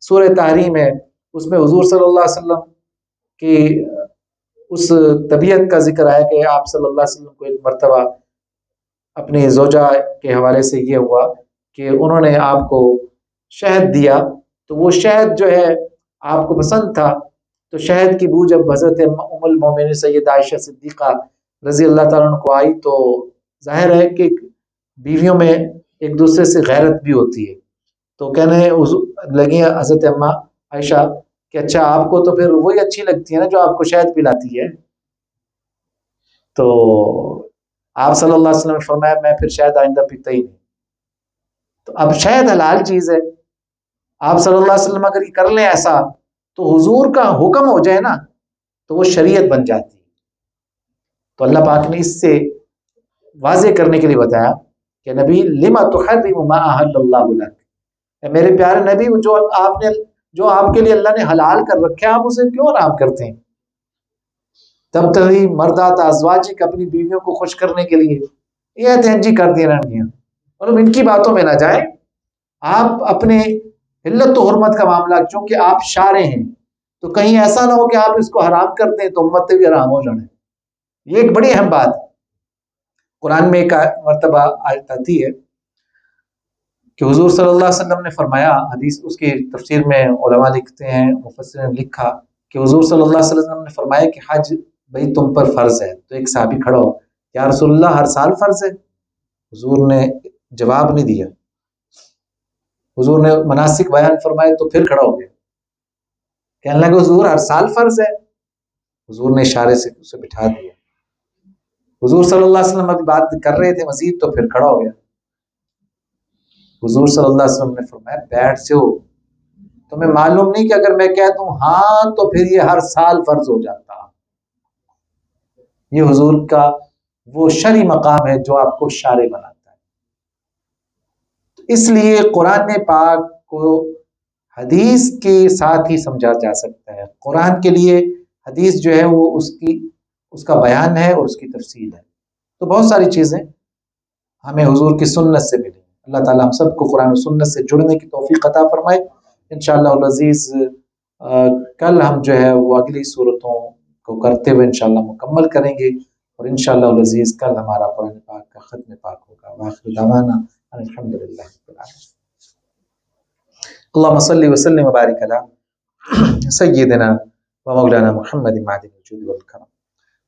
سورہ تحریم ہے، اس میں حضور صلی اللہ علیہ وسلم کی اس طبیعت کا ذکر آیا کہ آپ صلی اللہ علیہ وسلم کو ایک مرتبہ اپنی زوجہ کے حوالے سے یہ ہوا کہ انہوں نے آپ کو شہد دیا، تو وہ شہد جو ہے آپ کو پسند تھا، تو شہد کی بو جب حضرت ام المومنین سیدہ عائشہ صدیقہ رضی اللہ تعالیٰ عنہ کو آئی تو ظاہر ہے کہ بیویوں میں ایک دوسرے سے غیرت بھی ہوتی ہے، تو کہنے لگی حضرت اماں عائشہ کہ اچھا آپ کو تو پھر وہی اچھی لگتی ہے نا جو آپ کو شہد پلاتی ہے، تو آپ صلی اللہ علیہ وسلم نے فرمایا میں پھر شاید آئندہ پیتا ہی نہیں. تو اب شاید حلال چیز ہے, آپ صلی اللہ علیہ وسلم اگر یہ کر لیں ایسا تو حضور کا حکم ہو جائے نا تو وہ شریعت بن جاتی ہے. تو اللہ پاک نے اس سے واضح کرنے کے لیے بتایا کہ نبی لما تحرم ما احل اللہ لک, میرے پیارے نبی جو آپ کے لیے اللہ نے حلال کر رکھا ہے آپ اسے کیوں حرام کرتے ہیں. تب تری مردات ازواجک, اپنی بیویوں کو خوش کرنے کے لیے یہ تہنجی کر دی رہنگیاں, اور ان کی باتوں میں نہ جائیں. آپ اپنے حلت و حرمت کا معاملہ, چونکہ آپ شارع ہیں تو کہیں ایسا نہ ہو کہ آپ اس کو حرام کر دیں تو امت بھی حرام ہو جانے. یہ ایک بڑی اہم بات ہے. قرآن میں ایک مرتبہ آیت آتی ہے کہ حضور صلی اللہ علیہ وسلم نے فرمایا, حدیث اس کی تفسیر میں علماء لکھتے ہیں, مفسرین نے لکھا کہ حضور صلی اللہ علیہ وسلم نے فرمایا کہ حج بھئی تم پر فرض ہے. تو ایک صحابی کھڑا ہو, یا رسول اللہ ہر سال فرض ہے؟ حضور نے جواب نہیں دیا. حضور نے مناسک بیان فرمائے تو پھر کھڑا ہو گیا, کہنے لگا حضور ہر سال فرض ہے. حضور نے اشارے سے اسے بٹھا دیا. حضور صلی اللہ علیہ وسلم ابھی بات کر رہے تھے مزید تو پھر کھڑا ہو گیا. حضور صلی اللہ علیہ وسلم نے فرمایا بیٹھ جاؤ, تمہیں معلوم نہیں کہ اگر میں کہہ دوں ہاں تو پھر یہ ہر سال فرض ہو جاتا. یہ حضور کا وہ شرعی مقام ہے جو آپ کو شارع بناتا ہے. اس لیے قرآن پاک کو حدیث کے ساتھ ہی سمجھا جا سکتا ہے. قرآن کے لیے حدیث جو ہے وہ اس کا بیان ہے اور اس کی تفصیل ہے. تو بہت ساری چیزیں ہمیں حضور کی سنت سے ملی. اللہ تعالی ہم سب کو قرآن و سنت سے جڑنے کی توفیق عطا فرمائے. انشاءاللہ العزیز کل ہم جو ہے وہ اگلی صورتوں کو کرتے ہوئے انشاءاللہ مکمل کریں گے, اور انشاءاللہ العزیز کل ہمارا قرآن پاک کا ختم پاک ہوگا. وآخر دعوانا الحمدللہ رب العالمین. اللهم صل وسلم وبارك على سيدنا ومولانا محمد معدن الجود والكرم.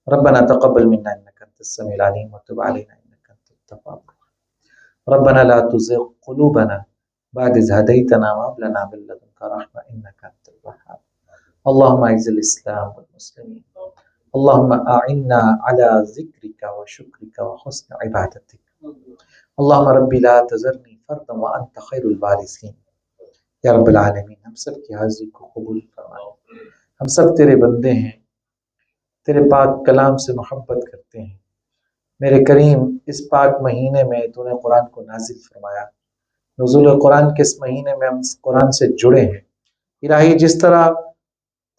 ربنا تقبل منا انك انت السميع العليم وتب علينا انك انت التواب الرحيم. ربنا لا تزغ قلوبنا بعد إذ هديتنا وهب لنا من لدنك رحمة إنك أنت الوهاب. اللهم أعز الإسلام والمسلمين, اللهم أعنا على ذكرك وشكرك وحسن عبادتك. اللهم ربي لا تذرني فردا وأنت خير الوارثين. یا رب العالمین ہم سب کی حاضری کو قبول فرمائے. ہم سب تیرے بندے ہیں, تیرے پاک کلام سے محبت کرتے ہیں. میرے کریم اس پاک مہینے میں تو نے قرآن کو نازل فرمایا. نزول قرآن کے اس مہینے میں ہم قرآن سے جڑے ہیں. الہی جس طرح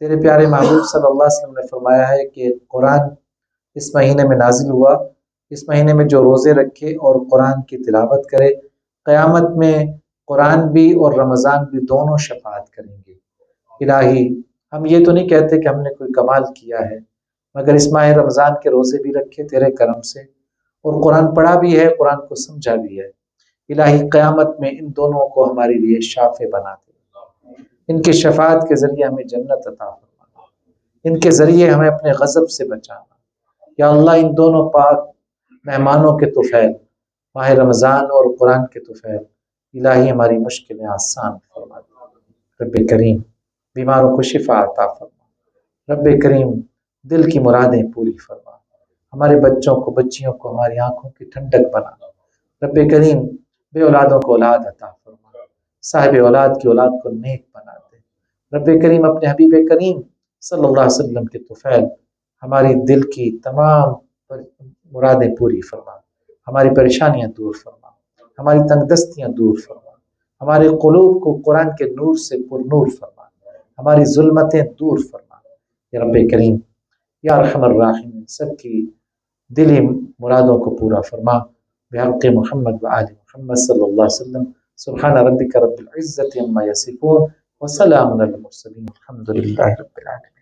تیرے پیارے محبوب صلی اللہ علیہ وسلم نے فرمایا ہے کہ قرآن اس مہینے میں نازل ہوا, اس مہینے میں جو روزے رکھے اور قرآن کی تلاوت کرے قیامت میں قرآن بھی اور رمضان بھی دونوں شفاعت کریں گے. الہی ہم یہ تو نہیں کہتے کہ ہم نے کوئی کمال کیا ہے, مگر اس ماہ رمضان کے روزے بھی رکھے تیرے کرم سے, اور قرآن پڑھا بھی ہے, قرآن کو سمجھا بھی ہے. الہی قیامت میں ان دونوں کو ہمارے لیے شافع بنا دے. ان کی شفاعت کے ذریعے ہمیں جنت عطا فرما, ان کے ذریعے ہمیں اپنے غضب سے بچانا. یا اللہ ان دونوں پاک مہمانوں کے طفیل ماہ رمضان اور قرآن کے طفیل الہی ہماری مشکلیں آسان فرما دے. رب کریم بیماروں کو شفا عطا فرما. رب کریم دل کی مرادیں پوری فرما. ہمارے بچوں کو بچیوں کو ہماری آنکھوں کی ٹھنڈک بنا. رب کریم بے اولادوں کو اولاد عطا فرما. صاحب اولاد کی اولاد کو نیک بنا دے. رب کریم اپنے حبیب کریم صلی اللہ علیہ وسلم کے طفیل ہماری دل کی تمام مرادیں پوری فرما. ہماری پریشانیاں دور فرما, ہماری تنگ دستیاں دور فرما. ہمارے قلوب کو قرآن کے نور سے پر نور فرما. ہماری ظلمتیں دور فرما. یا رب کریم یا ارحم الراحمین سب کی دلی مرادوں کو پورا فرما. بحق محمد و آل محمد صلی اللہ علیہ وسلم. سبحان ربک رب العزت عما یصفون وسلام علی المرسلین الحمد للہ رب العالمین.